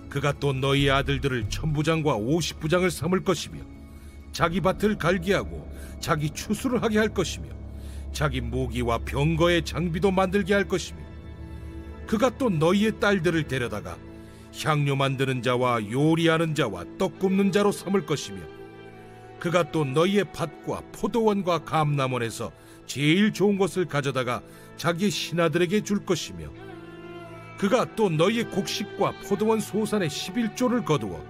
그가 또 너희 아들들을 천부장과 50부장을 삼을 것이며 자기 밭을 갈게 하고 자기 추수를 하게 할 것이며 자기 무기와 병거의 장비도 만들게 할 것이며 그가 또 너희의 딸들을 데려다가 향료 만드는 자와 요리하는 자와 떡 굽는 자로 삼을 것이며 그가 또 너희의 밭과 포도원과 감람원에서 제일 좋은 것을 가져다가 자기 신하들에게 줄 것이며 그가 또 너희의 곡식과 포도원 소산의 11조를 거두어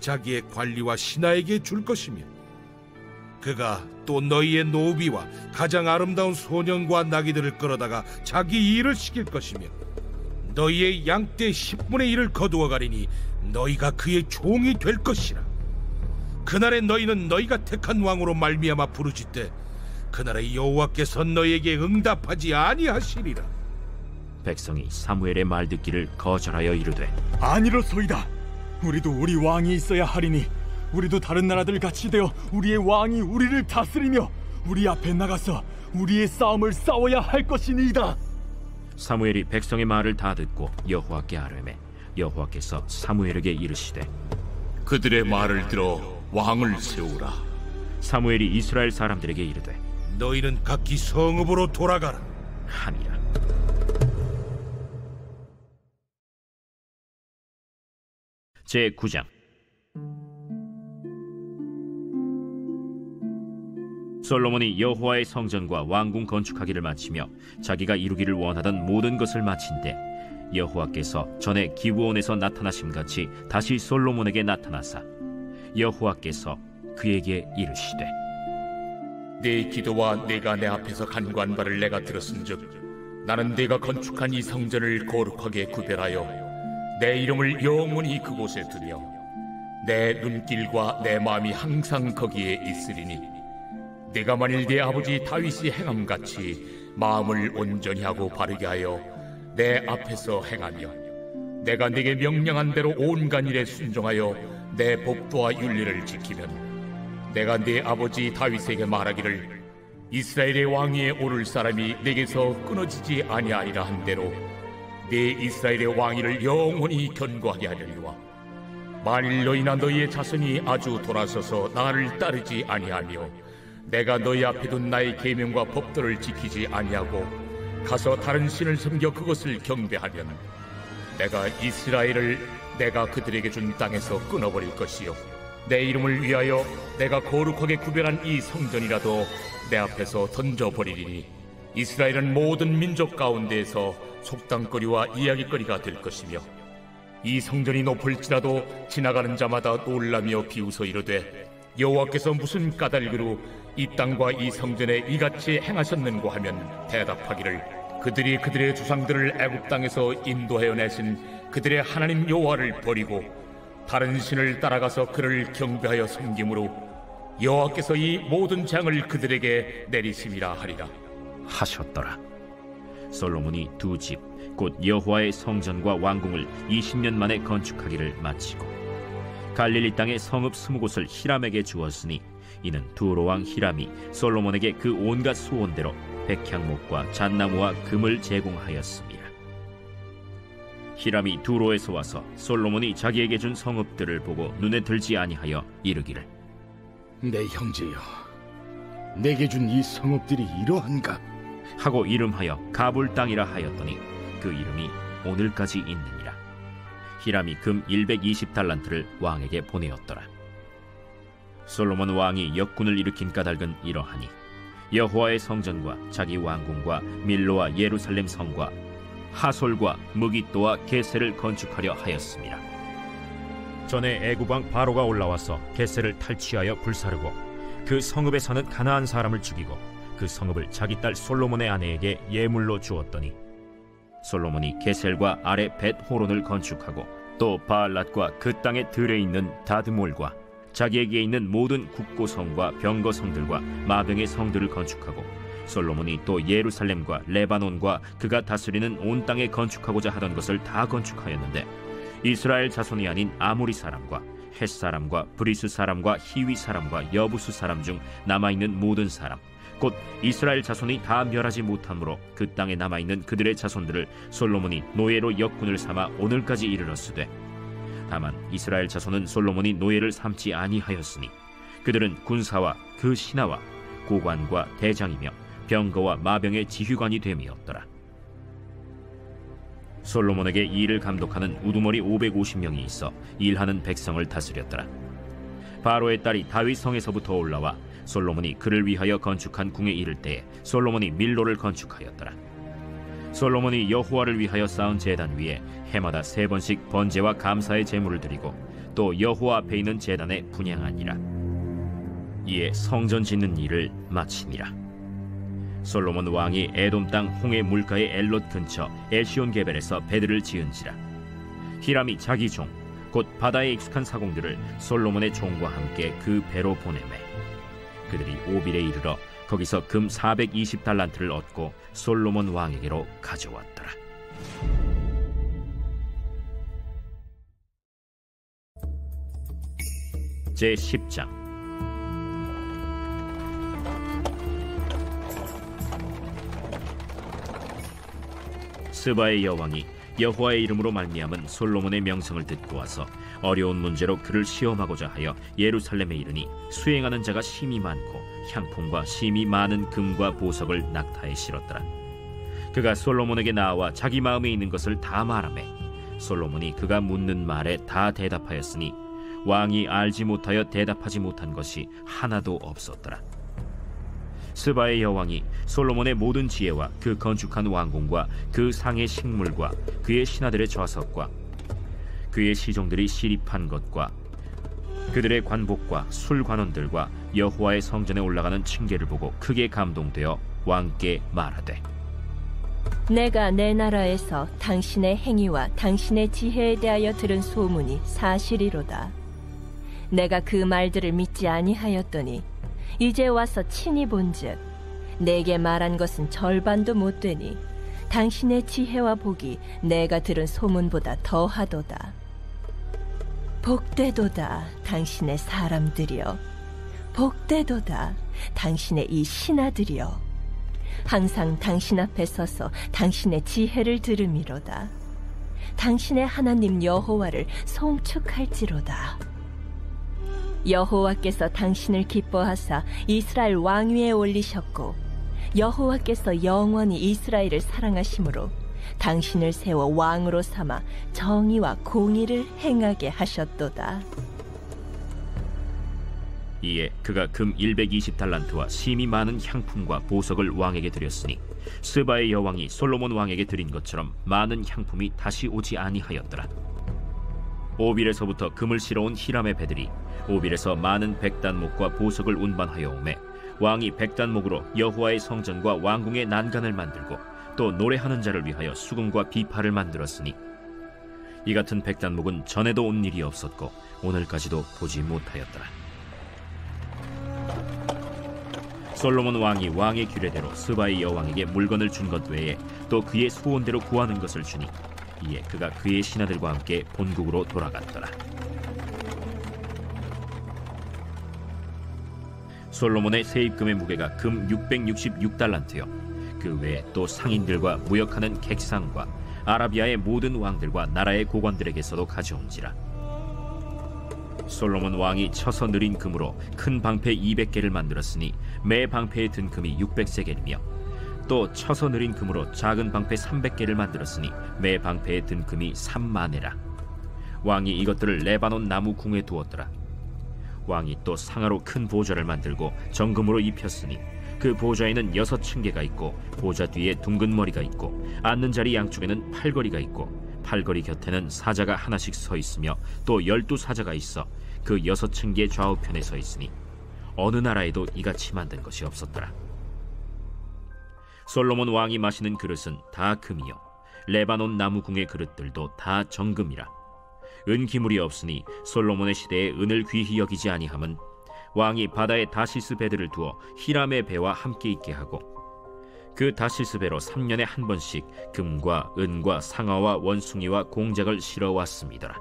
자기의 관리와 신하에게 줄 것이며, 그가 또 너희의 노비와 가장 아름다운 소년과 나귀들을 끌어다가 자기 일을 시킬 것이며, 너희의 양떼 10분의 1을 거두어 가리니 너희가 그의 종이 될 것이라. 그날에 너희는 너희가 택한 왕으로 말미암아 부르짖되 그날에 여호와께서 너희에게 응답하지 아니하시리라. 백성이 사무엘의 말 듣기를 거절하여 이르되, 아니로소이다. 우리도 우리 왕이 있어야 하리니 우리도 다른 나라들 같이 되어 우리의 왕이 우리를 다스리며 우리 앞에 나가서 우리의 싸움을 싸워야 할 것이니이다. 사무엘이 백성의 말을 다 듣고 여호와께 아뢰매, 여호와께서 사무엘에게 이르시되, 그들의 말을 들어 왕을 세우라. 사무엘이 이스라엘 사람들에게 이르되, 너희는 각기 성읍으로 돌아가라 하니라. 제9장. 솔로몬이 여호와의 성전과 왕궁 건축하기를 마치며 자기가 이루기를 원하던 모든 것을 마친 때 여호와께서 전에 기브온에서 나타나심같이 다시 솔로몬에게 나타나사 여호와께서 그에게 이르시되, 네 기도와 내가 내 앞에서 간구한 바를 내가 들었은즉 나는 네가 건축한 이 성전을 거룩하게 구별하여 내 이름을 영원히 그곳에 두며 내 눈길과 내 마음이 항상 거기에 있으리니, 네가 만일 네 아버지 다윗이 행함같이 마음을 온전히 하고 바르게 하여 내 앞에서 행하며 내가 네게 명령한 대로 온갖 일에 순종하여 내 법도와 윤리를 지키면 내가 네 아버지 다윗에게 말하기를 이스라엘의 왕위에 오를 사람이 네게서 끊어지지 아니하리라 한 대로 네 이스라엘의 왕위를 영원히 견고하게 하려니와, 만일 너희나 너희의 자손이 아주 돌아서서 나를 따르지 아니하며 내가 너희 앞에 둔 나의 계명과 법도를 지키지 아니하고 가서 다른 신을 섬겨 그것을 경배하면 내가 이스라엘을 내가 그들에게 준 땅에서 끊어버릴 것이요, 내 이름을 위하여 내가 거룩하게 구별한 이 성전이라도 내 앞에서 던져버리리니 이스라엘은 모든 민족 가운데에서 속담거리와 이야기거리가 될 것이며, 이 성전이 높을지라도 지나가는 자마다 놀라며 비웃어 이르되 여호와께서 무슨 까닭으로 이 땅과 이 성전에 이같이 행하셨는고 하면 대답하기를 그들이 그들의 조상들을 애굽 땅에서 인도하여 내신 그들의 하나님 여호와를 버리고 다른 신을 따라가서 그를 경배하여 섬김으로 여호와께서 이 모든 재앙을 그들에게 내리심이라 하리라 하셨더라. 솔로몬이 두 집 곧 여호와의 성전과 왕궁을 20년 만에 건축하기를 마치고 갈릴리 땅의 성읍 20곳을 히람에게 주었으니 이는 두로 왕 히람이 솔로몬에게 그 온갖 소원대로 백향목과 잣나무와 금을 제공하였습니다. 히람이 두로에서 와서 솔로몬이 자기에게 준 성읍들을 보고 눈에 들지 아니하여 이르기를, 내 형제여, 내게 준 이 성읍들이 이러한가? 하고 이름하여 가불 땅이라 하였더니 그 이름이 오늘까지 있느니라. 히람이 금 120달란트를 왕에게 보내었더라. 솔로몬 왕이 역군을 일으킨 까닭은 이러하니 여호와의 성전과 자기 왕궁과 밀로와 예루살렘 성과 하솔과 무깃도와 게셀을 건축하려 하였습니다. 전에 애굽 왕 바로가 올라와서 게셀을 탈취하여 불사르고 그 성읍에 사는 가나안 사람을 죽이고 그 성읍을 자기 딸 솔로몬의 아내에게 예물로 주었더니 솔로몬이 게셀과 아래 벳호론을 건축하고 또 바알랏과 그 땅의 들에 있는 다드몰과 자기에게 있는 모든 국고성과 병거성들과 마병의 성들을 건축하고 솔로몬이 또 예루살렘과 레바논과 그가 다스리는 온 땅에 건축하고자 하던 것을 다 건축하였는데 이스라엘 자손이 아닌 아모리 사람과 헷 사람과 브리스 사람과 히위 사람과 여부수 사람 중 남아있는 모든 사람 곧 이스라엘 자손이 다 멸하지 못함으로 그 땅에 남아있는 그들의 자손들을 솔로몬이 노예로 역군을 삼아 오늘까지 이르렀으되, 다만 이스라엘 자손은 솔로몬이 노예를 삼지 아니하였으니 그들은 군사와 그 신하와 고관과 대장이며 병거와 마병의 지휘관이 됨이었더라. 솔로몬에게 이 일을 감독하는 우두머리 550명이 있어 일하는 백성을 다스렸더라. 바로의 딸이 다윗 성에서부터 올라와 솔로몬이 그를 위하여 건축한 궁에 이를 때에 솔로몬이 밀로를 건축하였더라. 솔로몬이 여호와를 위하여 쌓은 제단 위에 해마다 3번씩 번제와 감사의 제물을 드리고 또 여호와 앞에 있는 제단에 분향하니라. 이에 성전 짓는 일을 마치니라. 솔로몬 왕이 에돔 땅 홍해 물가의 엘롯 근처 엘시온 게벨에서 배들을 지은지라. 히람이 자기 종 곧 바다에 익숙한 사공들을 솔로몬의 종과 함께 그 배로 보내매 그들이 오빌에 이르러 거기서 금 420달란트를 얻고 솔로몬 왕에게로 가져왔더라. 제10장. 스바의 여왕이 여호와의 이름으로 말미암은 솔로몬의 명성을 듣고 와서 어려운 문제로 그를 시험하고자 하여 예루살렘에 이르니 수행하는 자가 심히 많고 향품과 심히 많은 금과 보석을 낙타에 실었더라. 그가 솔로몬에게 나와 자기 마음에 있는 것을 다 말하매 솔로몬이 그가 묻는 말에 다 대답하였으니 왕이 알지 못하여 대답하지 못한 것이 하나도 없었더라. 스바의 여왕이 솔로몬의 모든 지혜와 그 건축한 왕궁과 그 상의 식물과 그의 신하들의 좌석과 그의 시종들이 시립한 것과 그들의 관복과 술관원들과 여호와의 성전에 올라가는 층계를 보고 크게 감동되어 왕께 말하되 내가 내 나라에서 당신의 행위와 당신의 지혜에 대하여 들은 소문이 사실이로다. 내가 그 말들을 믿지 아니하였더니 이제 와서 친히 본즉 내게 말한 것은 절반도 못 되니 당신의 지혜와 복이 내가 들은 소문보다 더하도다. 복되도다 당신의 사람들이여, 복되도다 당신의 이 신하들이여. 항상 당신 앞에 서서 당신의 지혜를 들음이로다. 당신의 하나님 여호와를 송축할지로다. 여호와께서 당신을 기뻐하사 이스라엘 왕위에 올리셨고 여호와께서 영원히 이스라엘을 사랑하심으로 당신을 세워 왕으로 삼아 정의와 공의를 행하게 하셨도다. 이에 그가 금 120달란트와 심히 많은 향품과 보석을 왕에게 드렸으니 스바의 여왕이 솔로몬 왕에게 드린 것처럼 많은 향품이 다시 오지 아니하였더라. 오빌에서부터 금을 실어온 히람의 배들이 오빌에서 많은 백단목과 보석을 운반하여 오매 왕이 백단목으로 여호와의 성전과 왕궁의 난간을 만들고 또 노래하는 자를 위하여 수금과 비파를 만들었으니 이 같은 백단목은 전에도 온 일이 없었고 오늘까지도 보지 못하였더라. 솔로몬 왕이 왕의 규례대로 스바의 여왕에게 물건을 준 것 외에 또 그의 소원대로 구하는 것을 주니 이에 그가 그의 신하들과 함께 본국으로 돌아갔더라. 솔로몬의 세입금의 무게가 금 666달란트요 그 외에 또 상인들과 무역하는 객상과 아라비아의 모든 왕들과 나라의 고관들에게서도 가져온지라. 솔로몬 왕이 쳐서 느린 금으로 큰 방패 200개를 만들었으니 매 방패에 든 금이 600세겔이며 또 쳐서 느린 금으로 작은 방패 300개를 만들었으니 매 방패에 든 금이 3만에라. 왕이 이것들을 레바논 나무 궁에 두었더라. 왕이 또 상하로 큰 보좌를 만들고 정금으로 입혔으니 그 보좌에는 6층계가 있고 보좌 뒤에 둥근 머리가 있고 앉는 자리 양쪽에는 팔걸이가 있고 팔걸이 곁에는 사자가 하나씩 서 있으며 또 12사자가 있어 그 6층계 좌우편에 서 있으니 어느 나라에도 이같이 만든 것이 없었더라. 솔로몬 왕이 마시는 그릇은 다 금이요 레바논 나무 궁의 그릇들도 다 정금이라. 은기물이 없으니 솔로몬의 시대에 은을 귀히 여기지 아니함은 왕이 바다에 다시스 배들을 두어 히람의 배와 함께 있게 하고 그 다시스 배로 3년에 한 번씩 금과 은과 상아와 원숭이와 공작을 실어 왔습니다.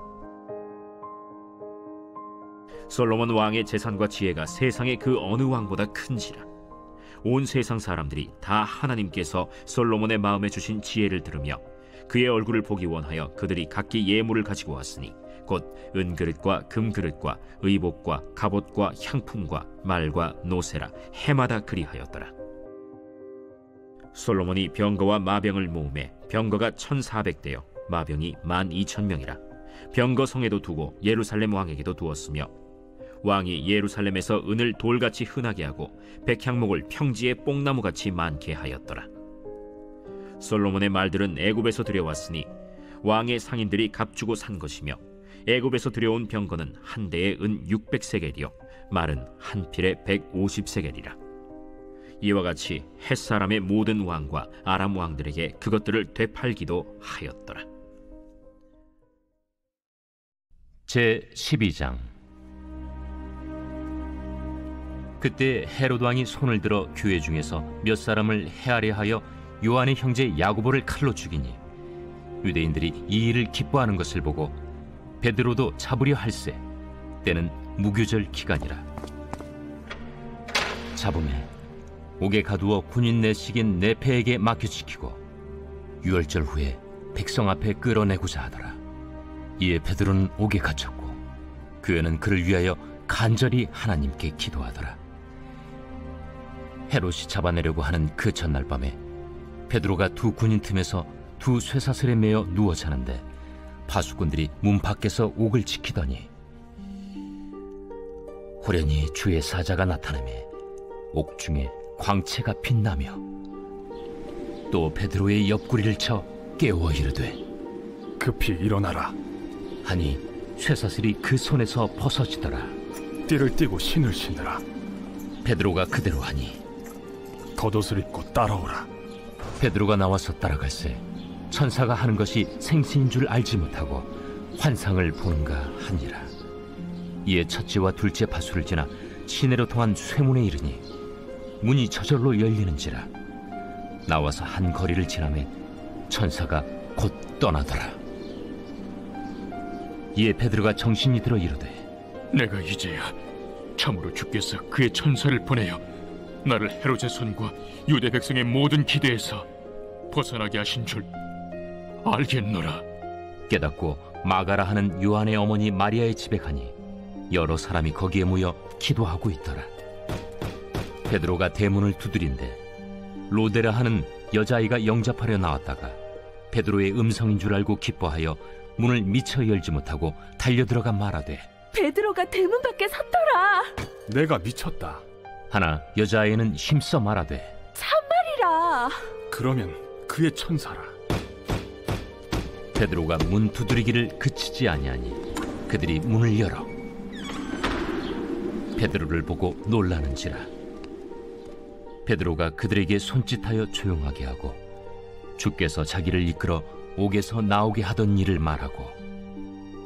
솔로몬 왕의 재산과 지혜가 세상의 그 어느 왕보다 큰지라. 온 세상 사람들이 다 하나님께서 솔로몬의 마음에 주신 지혜를 들으며 그의 얼굴을 보기 원하여 그들이 각기 예물을 가지고 왔으니 곧 은그릇과 금그릇과 의복과 갑옷과 향품과 말과 노새라 해마다 그리하였더라. 솔로몬이 병거와 마병을 모으매 병거가 1400대요 마병이 12,000명이라. 병거 성에도 두고 예루살렘 왕에게도 두었으며 왕이 예루살렘에서 은을 돌같이 흔하게 하고 백향목을 평지에 뽕나무같이 많게 하였더라. 솔로몬의 말들은 애굽에서 들여왔으니 왕의 상인들이 값주고 산 것이며 애굽에서 들여온 병거는 한 대에 은 600세겔이요 말은 한 필에 150세겔이라. 이와 같이 헷사람의 모든 왕과 아람 왕들에게 그것들을 되팔기도 하였더라. 제12장. 그때 헤롯 왕이 손을 들어 교회 중에서 몇 사람을 해하려 하여 요한의 형제 야고보를 칼로 죽이니 유대인들이 이 일을 기뻐하는 것을 보고 베드로도 잡으려 할세. 때는 무교절 기간이라. 잡음에 옥에 가두어 군인 내식인 네페에게 맡겨지키고 유월절 후에 백성 앞에 끌어내고자 하더라. 이에 베드로는 옥에 갇혔고 교회는 그를 위하여 간절히 하나님께 기도하더라. 헤롯이 잡아내려고 하는 그 전날 밤에 베드로가 두 군인 틈에서 두 쇠사슬에 매어 누워 자는데 파수꾼들이 문 밖에서 옥을 지키더니 호련히 주의 사자가 나타나매 옥 중에 광채가 빛나며 또 베드로의 옆구리를 쳐 깨워 이르되 급히 일어나라 하니 쇠사슬이 그 손에서 벗어지더라. 띠를 띠고 신을 신으라. 베드로가 그대로 하니 겉옷을 입고 따라오라. 베드로가 나와서 따라갈새 천사가 하는 것이 생시인 줄 알지 못하고 환상을 보는가 하니라. 이에 첫째와 둘째 파수를 지나 시내로 통한 쇠문에 이르니 문이 저절로 열리는지라. 나와서 한 거리를 지나매 천사가 곧 떠나더라. 이에 베드로가 정신이 들어 이르되 내가 이제야 참으로 주께서 그의 천사를 보내어 나를 헤롯의 손과 유대 백성의 모든 기대에서 벗어나게 하신 줄 알겠노라. 깨닫고 마가라 하는 요한의 어머니 마리아의 집에 가니 여러 사람이 거기에 모여 기도하고 있더라. 베드로가 대문을 두드린데 로데라 하는 여자아이가 영접하려 나왔다가 베드로의 음성인 줄 알고 기뻐하여 문을 미처 열지 못하고 달려들어가 말하되 베드로가 대문 밖에 섰더라. 내가 미쳤다 하나 여자아이는 힘써 말하되 참말이라. 그러면 그의 천사라. 베드로가 문 두드리기를 그치지 아니하니 그들이 문을 열어 베드로를 보고 놀라는지라. 베드로가 그들에게 손짓하여 조용하게 하고 주께서 자기를 이끌어 옥에서 나오게 하던 일을 말하고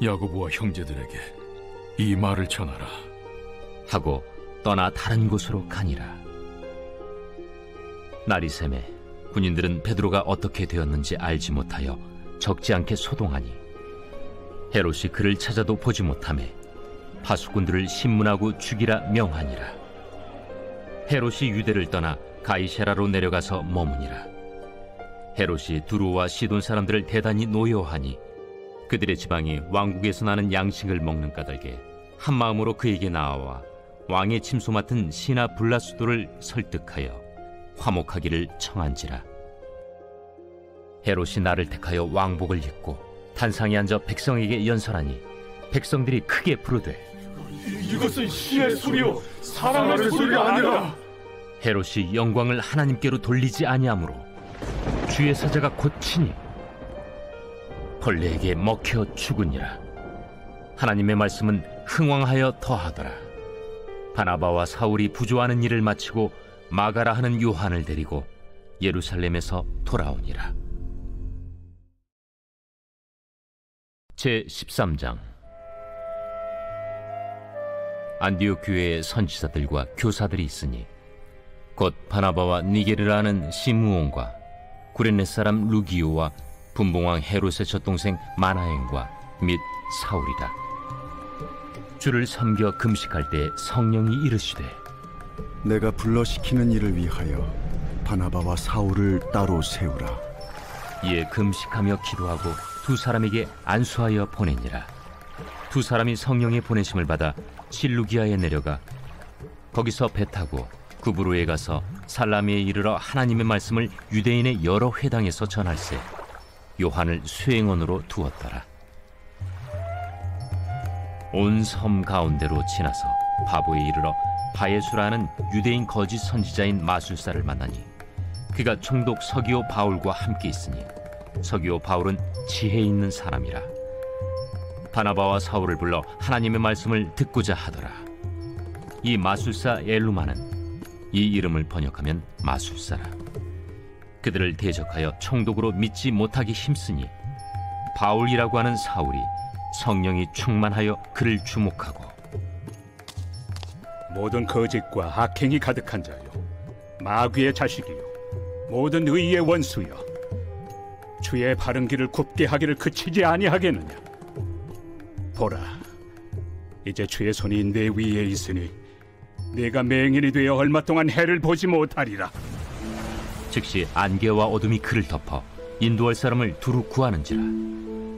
야고보와 형제들에게 이 말을 전하라 하고 떠나 다른 곳으로 가니라. 날이 새매 군인들은 베드로가 어떻게 되었는지 알지 못하여 적지 않게 소동하니 헤롯이 그를 찾아도 보지 못하매 파수꾼들을 신문하고 죽이라 명하니라. 헤롯이 유대를 떠나 가이사라로 내려가서 머무니라. 헤롯이 두로와 시돈 사람들을 대단히 노여워하니 그들의 지방이 왕국에서 나는 양식을 먹는 까닭에 한 마음으로 그에게 나아와 왕의 침소 맡은 시나 블라수도를 설득하여 화목하기를 청한지라. 헤롯이 나를 택하여 왕복을 입고 단상에 앉아 백성에게 연설하니 백성들이 크게 부르되 이것은 신의 소리요 사람의 소리가 아니라. 헤롯이 영광을 하나님께로 돌리지 아니하므로 주의 사자가 고치니 벌레에게 먹혀 죽으니라. 하나님의 말씀은 흥왕하여 더하더라. 바나바와 사울이 부조하는 일을 마치고 마가라 하는 요한을 데리고 예루살렘에서 돌아오니라. 제13장. 안디옥 교회의 선지자들과 교사들이 있으니 곧 바나바와 니게르라는 시므온과 구레네 사람 루기오와 분봉왕 헤롯의 젖동생 마나엔과 및 사울이라. 주를 섬겨 금식할 때 성령이 이르시되 내가 불러시키는 일을 위하여 바나바와 사울을 따로 세우라. 이에 금식하며 기도하고 두 사람에게 안수하여 보내니라. 두 사람이 성령의 보내심을 받아 실루기아에 내려가 거기서 배 타고 구브로에 가서 살라미에 이르러 하나님의 말씀을 유대인의 여러 회당에서 전할세 요한을 수행원으로 두었더라. 온 섬 가운데로 지나서 바보에 이르러 바예수라는 유대인 거짓 선지자인 마술사를 만나니 그가 총독 서기오 바울과 함께 있으니 서기오 바울은 지혜 있는 사람이라. 바나바와 사울을 불러 하나님의 말씀을 듣고자 하더라. 이 마술사 엘루마는, 이 이름을 번역하면 마술사라, 그들을 대적하여 총독으로 믿지 못하기 힘쓰니 바울이라고 하는 사울이 성령이 충만하여 그를 주목하고, 모든 거짓과 악행이 가득한 자요, 마귀의 자식이요, 모든 의의 원수여, 주의 바른 길을 굽게 하기를 그치지 아니하겠느냐. 보라, 이제 주의 손이 내 위에 있으니 네가 맹인이 되어 얼마 동안 해를 보지 못하리라. 즉시 안개와 어둠이 그를 덮어 인도할 사람을 두루 구하는지라.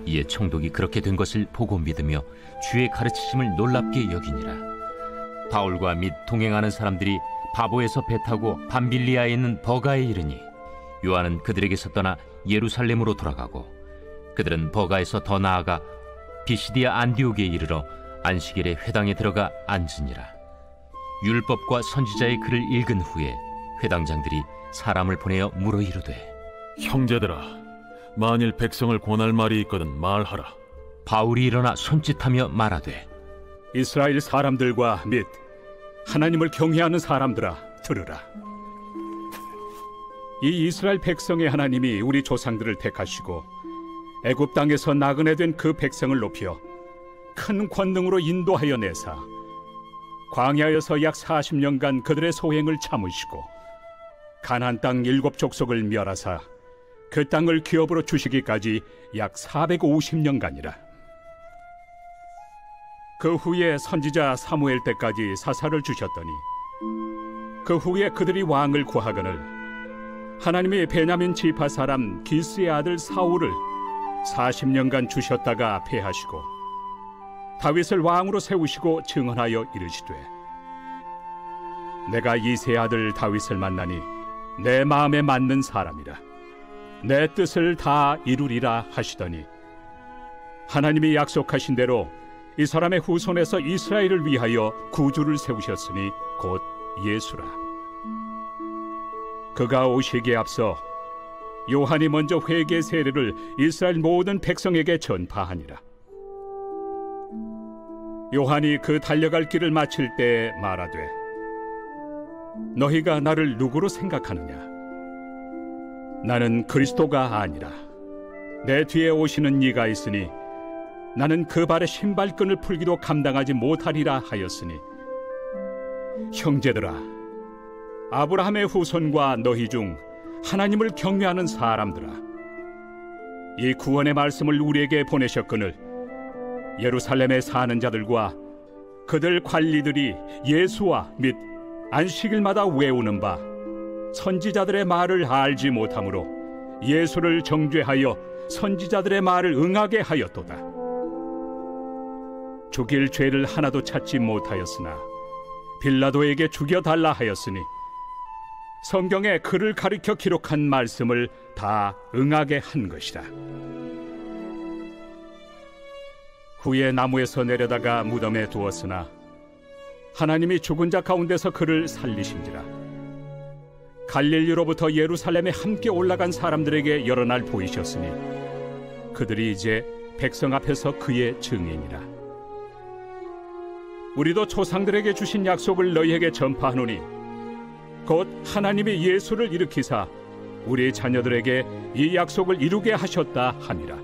이에 총독이 그렇게 된 것을 보고 믿으며 주의 가르치심을 놀랍게 여기니라. 바울과 및 동행하는 사람들이 바보에서 배 타고 밤빌리아에 있는 버가에 이르니 요한은 그들에게서 떠나 예루살렘으로 돌아가고, 그들은 버가에서 더 나아가 비시디아 안디옥에 이르러 안식일에 회당에 들어가 앉으니라. 율법과 선지자의 글을 읽은 후에 회당장들이 사람을 보내어 물어 이르되, 형제들아, 만일 백성을 권할 말이 있거든 말하라. 바울이 일어나 손짓하며 말하되, 이스라엘 사람들과 및 하나님을 경외하는 사람들아, 들으라. 이 이스라엘 백성의 하나님이 우리 조상들을 택하시고 애굽 땅에서 나그네 된 그 백성을 높여 큰 권능으로 인도하여 내사 광야에서 약 40년간 그들의 소행을 참으시고 가나안 땅 7족속을 멸하사 그 땅을 기업으로 주시기까지 약 450년간이라. 그 후에 선지자 사무엘 때까지 사사를 주셨더니 그 후에 그들이 왕을 구하거늘 하나님이 베냐민 지파 사람 기스의 아들 사울을 40년간 주셨다가 패하시고 다윗을 왕으로 세우시고 증언하여 이르시되, 내가 이새의 아들 다윗을 만나니 내 마음에 맞는 사람이라, 내 뜻을 다 이루리라 하시더니 하나님이 약속하신 대로 이 사람의 후손에서 이스라엘을 위하여 구주를 세우셨으니 곧 예수라. 그가 오시기에 앞서 요한이 먼저 회개 세례를 이스라엘 모든 백성에게 전파하니라. 요한이 그 달려갈 길을 마칠 때 말하되, 너희가 나를 누구로 생각하느냐? 나는 그리스도가 아니라 내 뒤에 오시는 이가 있으니 나는 그 발의 신발끈을 풀기도 감당하지 못하리라 하였으니, 형제들아, 아브라함의 후손과 너희 중 하나님을 경외하는 사람들아, 이 구원의 말씀을 우리에게 보내셨거늘 예루살렘에 사는 자들과 그들 관리들이 예수와 및 안식일마다 외우는 바 선지자들의 말을 알지 못하므로 예수를 정죄하여 선지자들의 말을 응하게 하였도다. 죽일 죄를 하나도 찾지 못하였으나 빌라도에게 죽여달라 하였으니 성경에 그를 가리켜 기록한 말씀을 다 응하게 한 것이다. 후에 나무에서 내려다가 무덤에 두었으나 하나님이 죽은 자 가운데서 그를 살리신지라. 갈릴리로부터 예루살렘에 함께 올라간 사람들에게 여러 날 보이셨으니 그들이 이제 백성 앞에서 그의 증인이라. 우리도 조상들에게 주신 약속을 너희에게 전파하노니 곧 하나님이 예수를 일으키사 우리 자녀들에게 이 약속을 이루게 하셨다 하니라.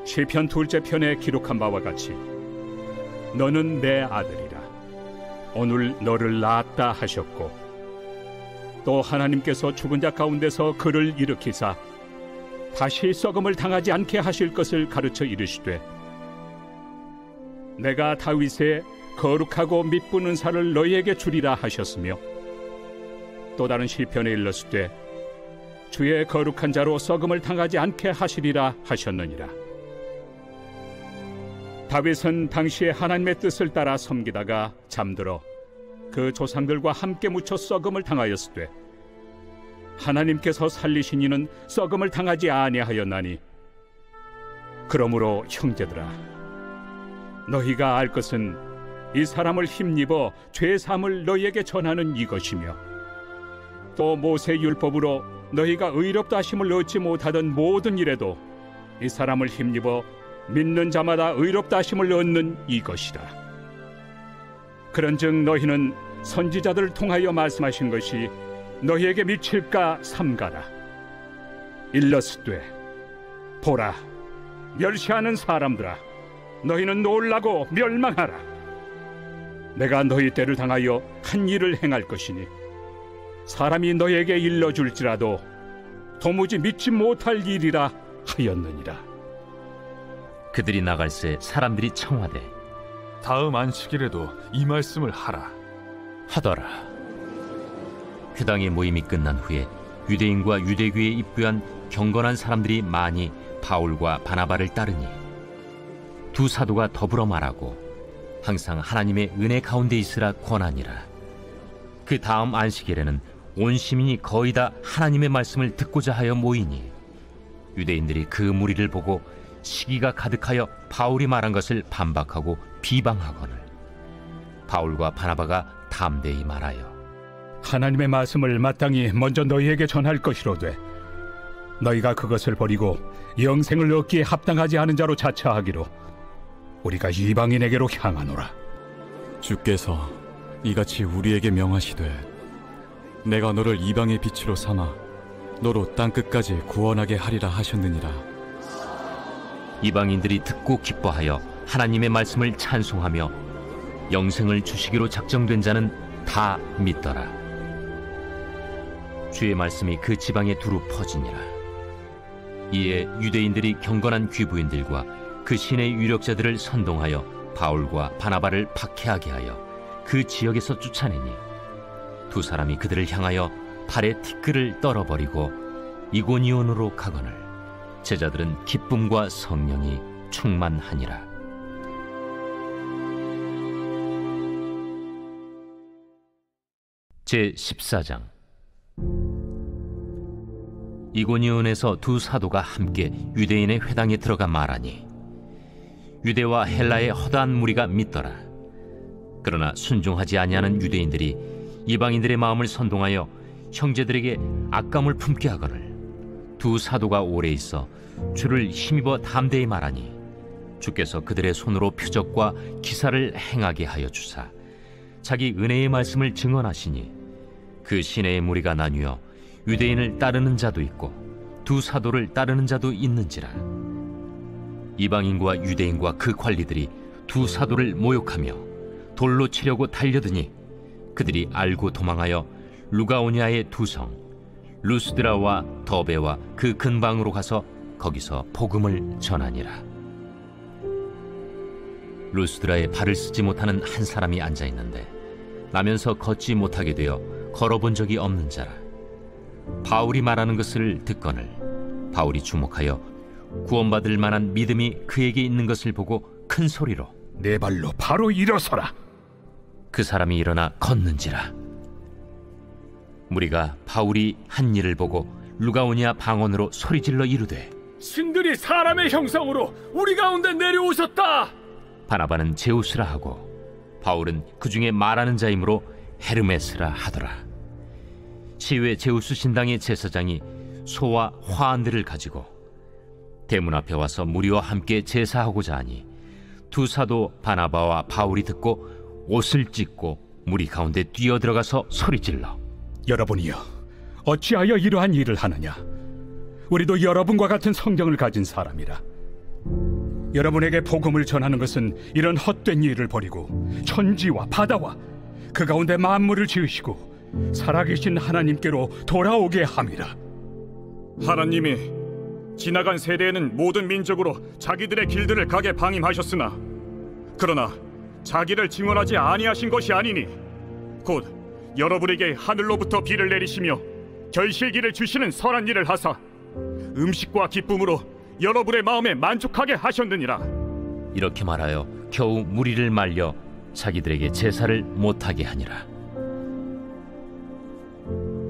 시편 2째 편에 기록한 바와 같이 너는 내 아들이라, 오늘 너를 낳았다 하셨고, 또 하나님께서 죽은 자 가운데서 그를 일으키사 다시 썩음을 당하지 않게 하실 것을 가르쳐 이르시되, 내가 다윗의 거룩하고 미쁜 은사를 너희에게 주리라 하셨으며, 또 다른 시편에 일렀으되 주의 거룩한 자로 썩음을 당하지 않게 하시리라 하셨느니라. 다윗은 당시에 하나님의 뜻을 따라 섬기다가 잠들어 그 조상들과 함께 묻혀 썩음을 당하였으되 하나님께서 살리신 이는 썩음을 당하지 아니하였나니, 그러므로 형제들아, 너희가 알 것은 이 사람을 힘입어 죄 사함을 너희에게 전하는 이것이며 또 모세 율법으로 너희가 의롭다 하심을 얻지 못하던 모든 일에도 이 사람을 힘입어 믿는 자마다 의롭다 하심을 얻는 이것이라. 그런즉 너희는 선지자들을 통하여 말씀하신 것이 너희에게 미칠까 삼가라. 일러스되 보라, 멸시하는 사람들아, 너희는 놀라고 멸망하라. 내가 너희 때를 당하여 한 일을 행할 것이니 사람이 너희에게 일러줄지라도 도무지 믿지 못할 일이라 하였느니라. 그들이 나갈새 사람들이 청하되 다음 안식일에도 이 말씀을 하라 하더라. 회당의 모임이 끝난 후에 유대인과 유대교에 입부한 경건한 사람들이 많이 바울과 바나바를 따르니 두 사도가 더불어 말하고 항상 하나님의 은혜 가운데 있으라 권하니라. 그 다음 안식일에는 온 시민이 거의 다 하나님의 말씀을 듣고자 하여 모이니 유대인들이 그 무리를 보고 시기가 가득하여 바울이 말한 것을 반박하고 비방하거늘 바울과 바나바가 담대히 말하여 하나님의 말씀을 마땅히 먼저 너희에게 전할 것이로되 너희가 그것을 버리고 영생을 얻기에 합당하지 않은 자로 자처하기로 우리가 이방인에게로 향하노라. 주께서 이같이 우리에게 명하시되 내가 너를 이방의 빛으로 삼아 너로 땅끝까지 구원하게 하리라 하셨느니라. 이방인들이 듣고 기뻐하여 하나님의 말씀을 찬송하며 영생을 주시기로 작정된 자는 다 믿더라. 주의 말씀이 그 지방에 두루 퍼지니라. 이에 유대인들이 경건한 귀부인들과 그 신의 유력자들을 선동하여 바울과 바나바를 박해하게 하여 그 지역에서 쫓아내니 두 사람이 그들을 향하여 발에 티끌을 떨어버리고 이고니온으로 가거늘 제자들은 기쁨과 성령이 충만하니라. 제14장. 이고니온에서 두 사도가 함께 유대인의 회당에 들어가 말하니 유대와 헬라의 허다한 무리가 믿더라. 그러나 순종하지 아니하는 유대인들이 이방인들의 마음을 선동하여 형제들에게 악감을 품게 하거늘 두 사도가 오래 있어 주를 힘입어 담대히 말하니 주께서 그들의 손으로 표적과 기사를 행하게 하여 주사 자기 은혜의 말씀을 증언하시니 그 시내의 무리가 나뉘어 유대인을 따르는 자도 있고 두 사도를 따르는 자도 있는지라. 이방인과 유대인과 그 관리들이 두 사도를 모욕하며 돌로 치려고 달려드니 그들이 알고 도망하여 루가오니아의 두 성 루스드라와 더베와 그 근방으로 가서 거기서 복음을 전하니라. 루스드라에 발을 쓰지 못하는 한 사람이 앉아있는데 나면서 걷지 못하게 되어 걸어본 적이 없는 자라. 바울이 말하는 것을 듣거늘 바울이 주목하여 구원받을 만한 믿음이 그에게 있는 것을 보고 큰 소리로 내 발로 바로 일어서라. 그 사람이 일어나 걷는지라. 무리가 바울이 한 일을 보고 루가오니아 방언으로 소리질러 이르되 신들이 사람의 형상으로 우리 가운데 내려오셨다. 바나바는 제우스라 하고 바울은 그 중에 말하는 자이므로 헤르메스라 하더라. 시외 제우스 신당의 제사장이 소와 화환들을 가지고 대문 앞에 와서 무리와 함께 제사하고자 하니 두 사도 바나바와 바울이 듣고 옷을 찢고 무리 가운데 뛰어들어가서 소리질러 여러분이여 어찌하여 이러한 일을 하느냐. 우리도 여러분과 같은 성경을 가진 사람이라. 여러분에게 복음을 전하는 것은 이런 헛된 일을 버리고 천지와 바다와 그 가운데 만물을 지으시고 살아계신 하나님께로 돌아오게 함이라. 하나님이 지나간 세대에는 모든 민족으로 자기들의 길들을 가게 방임하셨으나 그러나 자기를 증언하지 아니하신 것이 아니니 곧 여러분에게 하늘로부터 비를 내리시며 결실기를 주시는 선한 일을 하사 음식과 기쁨으로 여러분의 마음에 만족하게 하셨느니라. 이렇게 말하여 겨우 무리를 말려 자기들에게 제사를 못하게 하니라.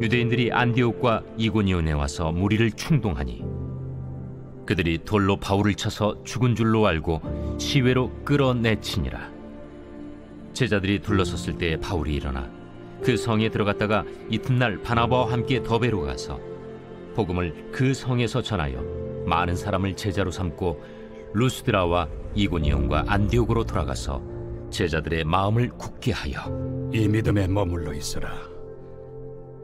유대인들이 안디옥과 이고니온에 와서 무리를 충동하니 그들이 돌로 바울을 쳐서 죽은 줄로 알고 시외로 끌어내치니라. 제자들이 둘러섰을 때 바울이 일어나 그 성에 들어갔다가 이튿날 바나바와 함께 더베로 가서 복음을 그 성에서 전하여 많은 사람을 제자로 삼고 루스드라와 이고니온과 안디옥으로 돌아가서 제자들의 마음을 굳게 하여 이 믿음에 머물러 있으라.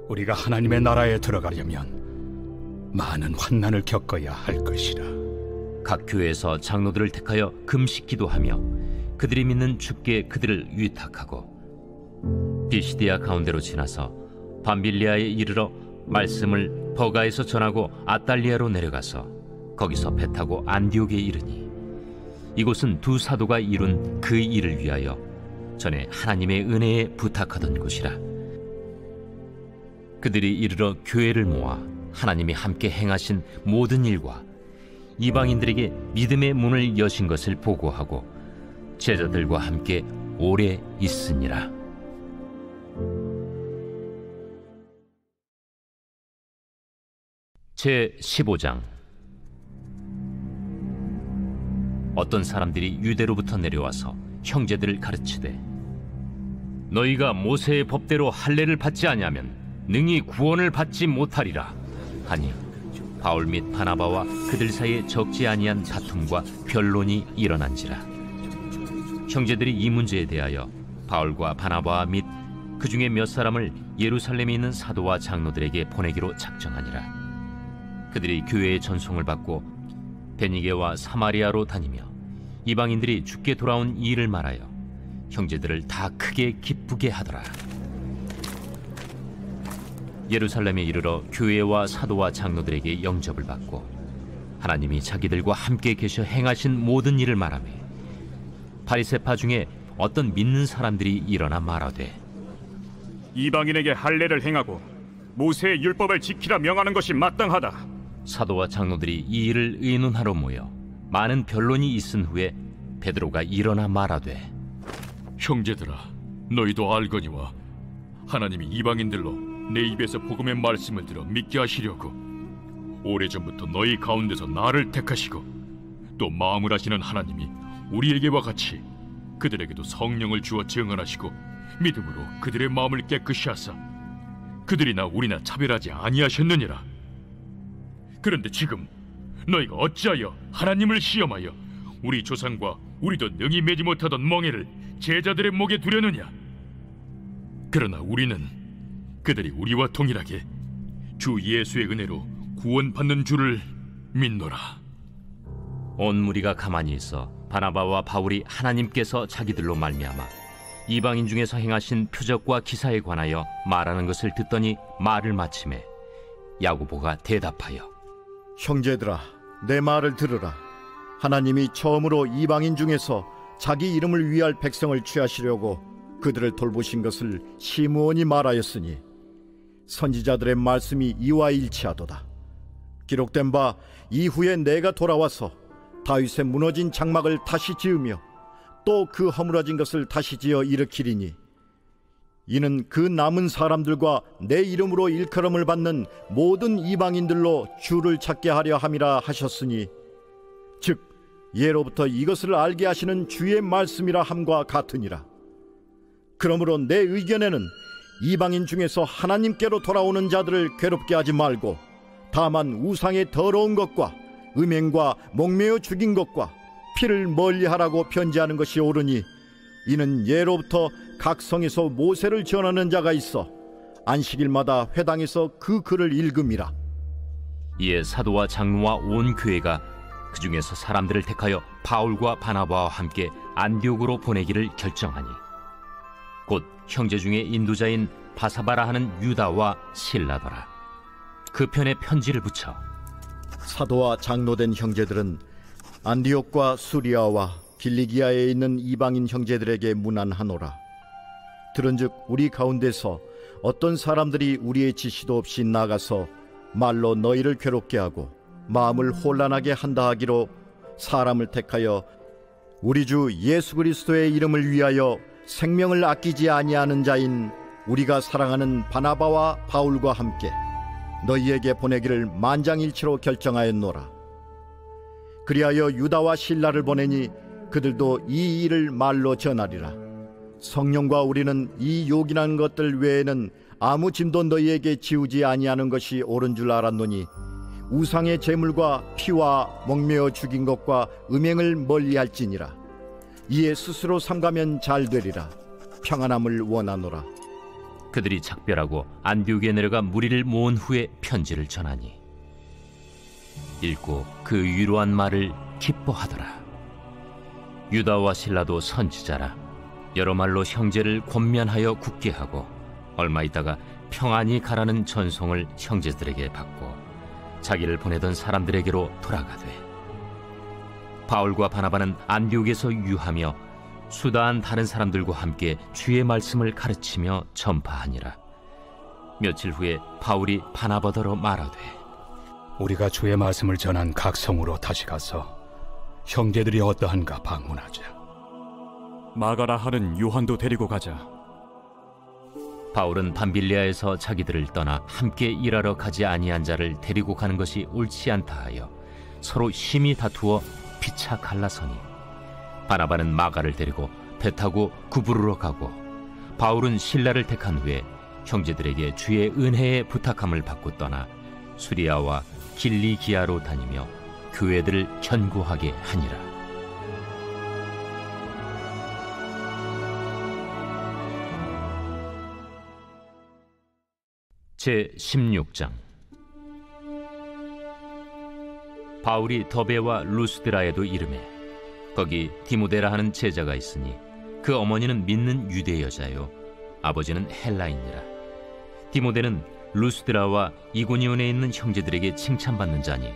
우리가 하나님의 나라에 들어가려면 많은 환난을 겪어야 할 것이라. 각 교회에서 장로들을 택하여 금식 기도하며 그들이 믿는 주께 그들을 위탁하고 비시디아 가운데로 지나서 밤빌리아에 이르러 말씀을 버가에서 전하고 아달리아로 내려가서 거기서 배 타고 안디옥에 이르니 이곳은 두 사도가 이룬 그 일을 위하여 전에 하나님의 은혜에 부탁하던 곳이라. 그들이 이르러 교회를 모아 하나님이 함께 행하신 모든 일과 이방인들에게 믿음의 문을 여신 것을 보고하고 제자들과 함께 오래 있으니라. 제 15장. 어떤 사람들이 유대로부터 내려와서 형제들을 가르치되 너희가 모세의 법대로 할례를 받지 아니하면 능히 구원을 받지 못하리라 하니 바울 및 바나바와 그들 사이에 적지 아니한 다툼과 변론이 일어난지라. 형제들이 이 문제에 대하여 바울과 바나바 및 그 중에 몇 사람을 예루살렘에 있는 사도와 장로들에게 보내기로 작정하니라. 그들이 교회의 전송을 받고 베니게와 사마리아로 다니며 이방인들이 주께 돌아온 이 일을 말하여 형제들을 다 크게 기쁘게 하더라. 예루살렘에 이르러 교회와 사도와 장로들에게 영접을 받고 하나님이 자기들과 함께 계셔 행하신 모든 일을 말하며 바리새파 중에 어떤 믿는 사람들이 일어나 말하되 이방인에게 할례를 행하고 모세의 율법을 지키라 명하는 것이 마땅하다. 사도와 장로들이 이 일을 의논하러 모여 많은 변론이 있은 후에 베드로가 일어나 말하되 형제들아, 너희도 알거니와 하나님이 이방인들로 내 입에서 복음의 말씀을 들어 믿게 하시려고 오래전부터 너희 가운데서 나를 택하시고 또 마음을 하시는 하나님이 우리에게와 같이 그들에게도 성령을 주어 증언하시고 믿음으로 그들의 마음을 깨끗이 하사 그들이나 우리나 차별하지 아니하셨느니라. 그런데 지금 너희가 어찌하여 하나님을 시험하여 우리 조상과 우리도 능히 매지 못하던 멍에를 제자들의 목에 두려느냐? 그러나 우리는 그들이 우리와 동일하게 주 예수의 은혜로 구원받는 줄을 믿노라. 온 무리가 가만히 있어 바나바와 바울이 하나님께서 자기들로 말미암아 이방인 중에서 행하신 표적과 기사에 관하여 말하는 것을 듣더니 말을 마치매 야고보가 대답하여 형제들아, 내 말을 들으라. 하나님이 처음으로 이방인 중에서 자기 이름을 위할 백성을 취하시려고 그들을 돌보신 것을 시므온이 말하였으니 선지자들의 말씀이 이와 일치하도다. 기록된 바 이후에 내가 돌아와서 다윗의 무너진 장막을 다시 지으며 또 그 허물어진 것을 다시 지어 일으키리니 이는 그 남은 사람들과 내 이름으로 일컬음을 받는 모든 이방인들로 주를 찾게 하려 함이라 하셨으니 즉 예로부터 이것을 알게 하시는 주의 말씀이라 함과 같으니라. 그러므로 내 의견에는 이방인 중에서 하나님께로 돌아오는 자들을 괴롭게 하지 말고 다만 우상의 더러운 것과 음행과 목매어 죽인 것과 피를 멀리하라고 편지하는 것이 옳으니 이는 예로부터 각 성에서 모세를 전하는 자가 있어 안식일마다 회당에서 그 글을 읽음이라. 이에 사도와 장로와 온 교회가 그 중에서 사람들을 택하여 바울과 바나바와 함께 안디옥으로 보내기를 결정하니 곧 형제 중에 인도자인 바사바라 하는 유다와 실라더라. 그 편에 편지를 붙여 사도와 장로된 형제들은 안디옥과 수리아와 길리기아에 있는 이방인 형제들에게 문안하노라. 들은즉 우리 가운데서 어떤 사람들이 우리의 지시도 없이 나가서 말로 너희를 괴롭게 하고 마음을 혼란하게 한다 하기로 사람을 택하여 우리 주 예수 그리스도의 이름을 위하여 생명을 아끼지 아니하는 자인 우리가 사랑하는 바나바와 바울과 함께 너희에게 보내기를 만장일치로 결정하였노라. 그리하여 유다와 실라를 보내니 그들도 이 일을 말로 전하리라. 성령과 우리는 이 요긴한 것들 외에는 아무 짐도 너희에게 지우지 아니하는 것이 옳은 줄 알았노니 우상의 제물과 피와 목매어 죽인 것과 음행을 멀리할지니라. 이에 스스로 삼가면 잘 되리라. 평안함을 원하노라. 그들이 작별하고 안디옥에 내려가 무리를 모은 후에 편지를 전하니 읽고 그 위로한 말을 기뻐하더라. 유다와 실라도 선지자라. 여러 말로 형제를 권면하여 굳게 하고 얼마 있다가 평안히 가라는 전송을 형제들에게 받고 자기를 보내던 사람들에게로 돌아가되, 바울과 바나바는 안디옥에서 유하며 수다한 다른 사람들과 함께 주의 말씀을 가르치며 전파하니라. 며칠 후에 바울이 바나바더러 말하되, 우리가 주의 말씀을 전한 각 성으로 다시 가서 형제들이 어떠한가 방문하자. 마가라 하는 요한도 데리고 가자. 바울은 밤빌리아에서 자기들을 떠나 함께 일하러 가지 아니한 자를 데리고 가는 것이 옳지 않다 하여 서로 심히 다투어 피차 갈라서니, 바나바는 마가를 데리고 배 타고 구부르러 가고 바울은 실라를 택한 후에 형제들에게 주의 은혜에 부탁함을 받고 떠나 수리아와 길리기아로 다니며 교회들을 견고하게 하니라. 제16장. 바울이 더베와 루스드라에도 이르매 거기 디모데라 하는 제자가 있으니 그 어머니는 믿는 유대 여자요 아버지는 헬라인이라. 디모데는 루스드라와 이고니온에 있는 형제들에게 칭찬받는 자니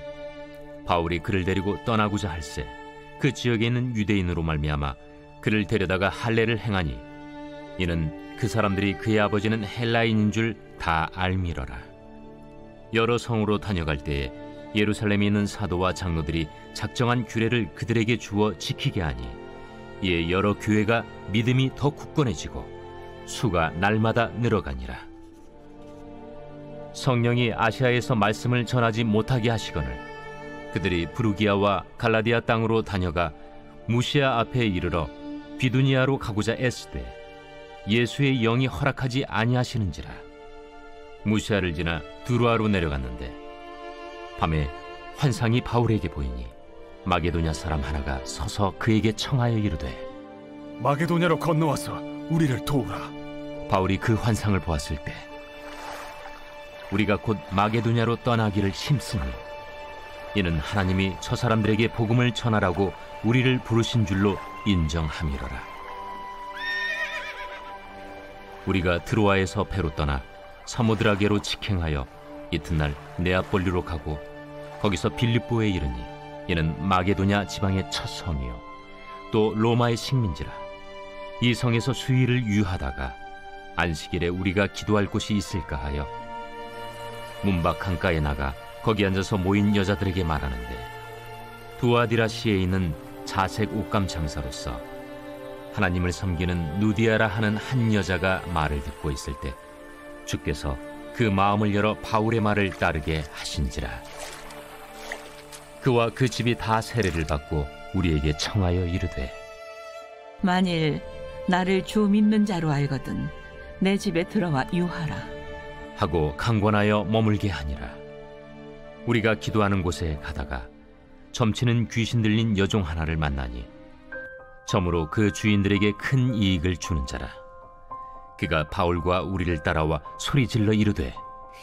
바울이 그를 데리고 떠나고자 할새 그 지역에 있는 유대인으로 말미암아 그를 데려다가 할례를 행하니 이는 그 사람들이 그의 아버지는 헬라인인 줄 다 알미러라. 여러 성으로 다녀갈 때에 예루살렘에 있는 사도와 장로들이 작정한 규례를 그들에게 주어 지키게 하니 이에 여러 교회가 믿음이 더 굳건해지고 수가 날마다 늘어가니라. 성령이 아시아에서 말씀을 전하지 못하게 하시거늘 그들이 부르기아와 갈라디아 땅으로 다녀가 무시아 앞에 이르러 비두니아로 가고자 애쓰되 예수의 영이 허락하지 아니하시는지라. 무시아를 지나 두루아로 내려갔는데 밤에 환상이 바울에게 보이니 마게도냐 사람 하나가 서서 그에게 청하여 이르되, 마게도냐로 건너와서 우리를 도우라. 바울이 그 환상을 보았을 때 우리가 곧 마게도냐로 떠나기를 힘쓰니 이는 하나님이 저 사람들에게 복음을 전하라고 우리를 부르신 줄로 인정함이로라. 우리가 드로아에서 배로 떠나 사모드라게로 직행하여 이튿날 네아폴리로 가고 거기서 빌립보에 이르니 이는 마게도냐 지방의 첫 성이요 또 로마의 식민지라. 이 성에서 수일을 유하다가 안식일에 우리가 기도할 곳이 있을까 하여 문밖 강가에 나가 거기 앉아서 모인 여자들에게 말하는데, 두아디라시에 있는 자색 옷감 장사로서 하나님을 섬기는 누디아라 하는 한 여자가 말을 듣고 있을 때 주께서 그 마음을 열어 바울의 말을 따르게 하신지라. 그와 그 집이 다 세례를 받고 우리에게 청하여 이르되, 만일 나를 주 믿는 자로 알거든 내 집에 들어와 유하라 하고 강권하여 머물게 하니라. 우리가 기도하는 곳에 가다가 점치는 귀신 들린 여종 하나를 만나니 점으로 그 주인들에게 큰 이익을 주는 자라. 그가 바울과 우리를 따라와 소리질러 이르되,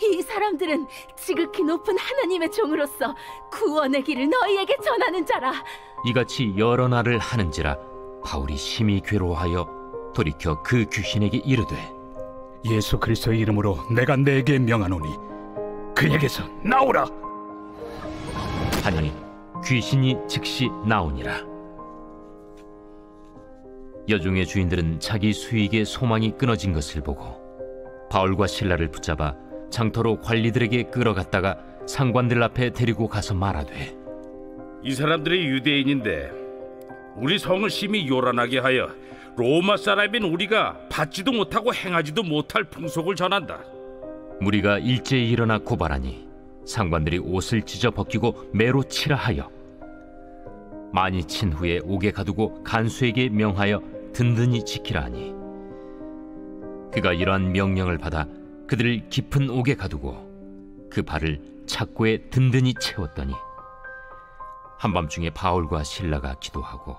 이 사람들은 지극히 높은 하나님의 종으로서 구원의 길을 너희에게 전하는 자라. 이같이 여러 날을 하는지라 바울이 심히 괴로워하여 돌이켜 그 귀신에게 이르되, 예수 그리스도의 이름으로 내가 네게 명하노니 그에게서 나오라 하니 귀신이 즉시 나오니라. 여종의 주인들은 자기 수익의 소망이 끊어진 것을 보고 바울과 실라를 붙잡아 장터로 관리들에게 끌어갔다가 상관들 앞에 데리고 가서 말하되, 이 사람들이 유대인인데 우리 성을 심히 요란하게 하여 로마 사람인 우리가 받지도 못하고 행하지도 못할 풍속을 전한다. 무리가 일제히 일어나 고발하니 상관들이 옷을 찢어 벗기고 매로 치라 하여 많이 친 후에 옥에 가두고 간수에게 명하여 든든히 지키라 하니 그가 이러한 명령을 받아 그들을 깊은 옥에 가두고 그 발을 착고에 든든히 채웠더니 한밤중에 바울과 실라가 기도하고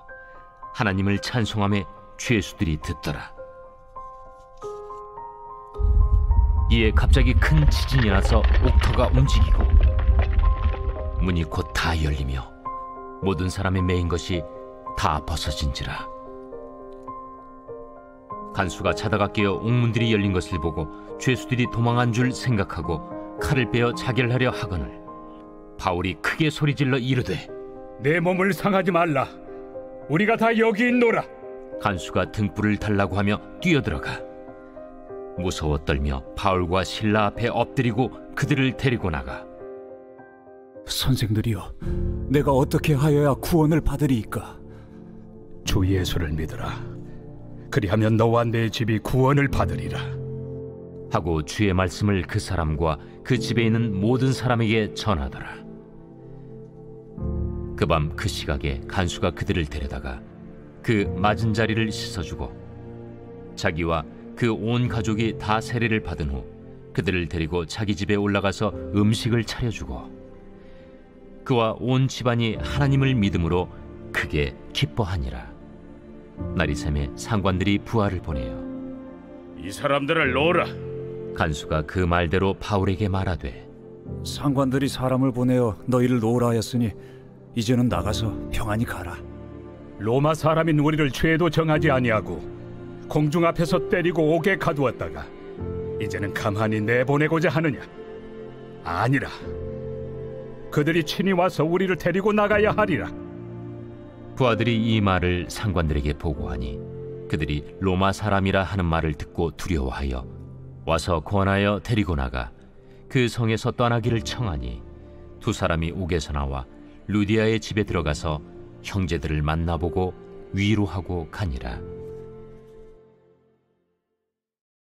하나님을 찬송하며 죄수들이 듣더라. 이에 갑자기 큰 지진이 나서 옥터가 움직이고 문이 곧 다 열리며 모든 사람의 매인 것이 다 벗어진지라. 간수가 자다가 깨어 옥문들이 열린 것을 보고 죄수들이 도망한 줄 생각하고 칼을 빼어 자결 하려 하거늘 바울이 크게 소리질러 이르되 내 몸을 상하지 말라. 우리가 다 여기 있노라. 간수가 등불을 달라고 하며 뛰어들어가 무서워 떨며 바울과 실라 앞에 엎드리고 그들을 데리고 나가 선생들이여, 내가 어떻게 하여야 구원을 받으리이까? 주 예수를 믿으라. 그리하면 너와 내 집이 구원을 받으리라 하고 주의 말씀을 그 사람과 그 집에 있는 모든 사람에게 전하더라. 그 밤 그 시각에 간수가 그들을 데려다가 그 맞은 자리를 씻어주고 자기와 그 온 가족이 다 세례를 받은 후 그들을 데리고 자기 집에 올라가서 음식을 차려주고 그와 온 집안이 하나님을 믿음으로 크게 기뻐하니라. 날이 새매 상관들이 부하를 보내어 이 사람들을 놓으라. 간수가 그 말대로 바울에게 말하되 상관들이 사람을 보내어 너희를 놓으라 하였으니 이제는 나가서 평안히 가라. 로마 사람인 우리를 죄도 정하지 아니하고 공중 앞에서 때리고 옥에 가두었다가 이제는 가만히 내보내고자 하느냐? 아니라 그들이 친히 와서 우리를 데리고 나가야 하리라. 부하들이 이 말을 상관들에게 보고하니 그들이 로마 사람이라 하는 말을 듣고 두려워하여 와서 권하여 데리고 나가 그 성에서 떠나기를 청하니 두 사람이 옥에서 나와 루디아의 집에 들어가서 형제들을 만나보고 위로하고 가니라.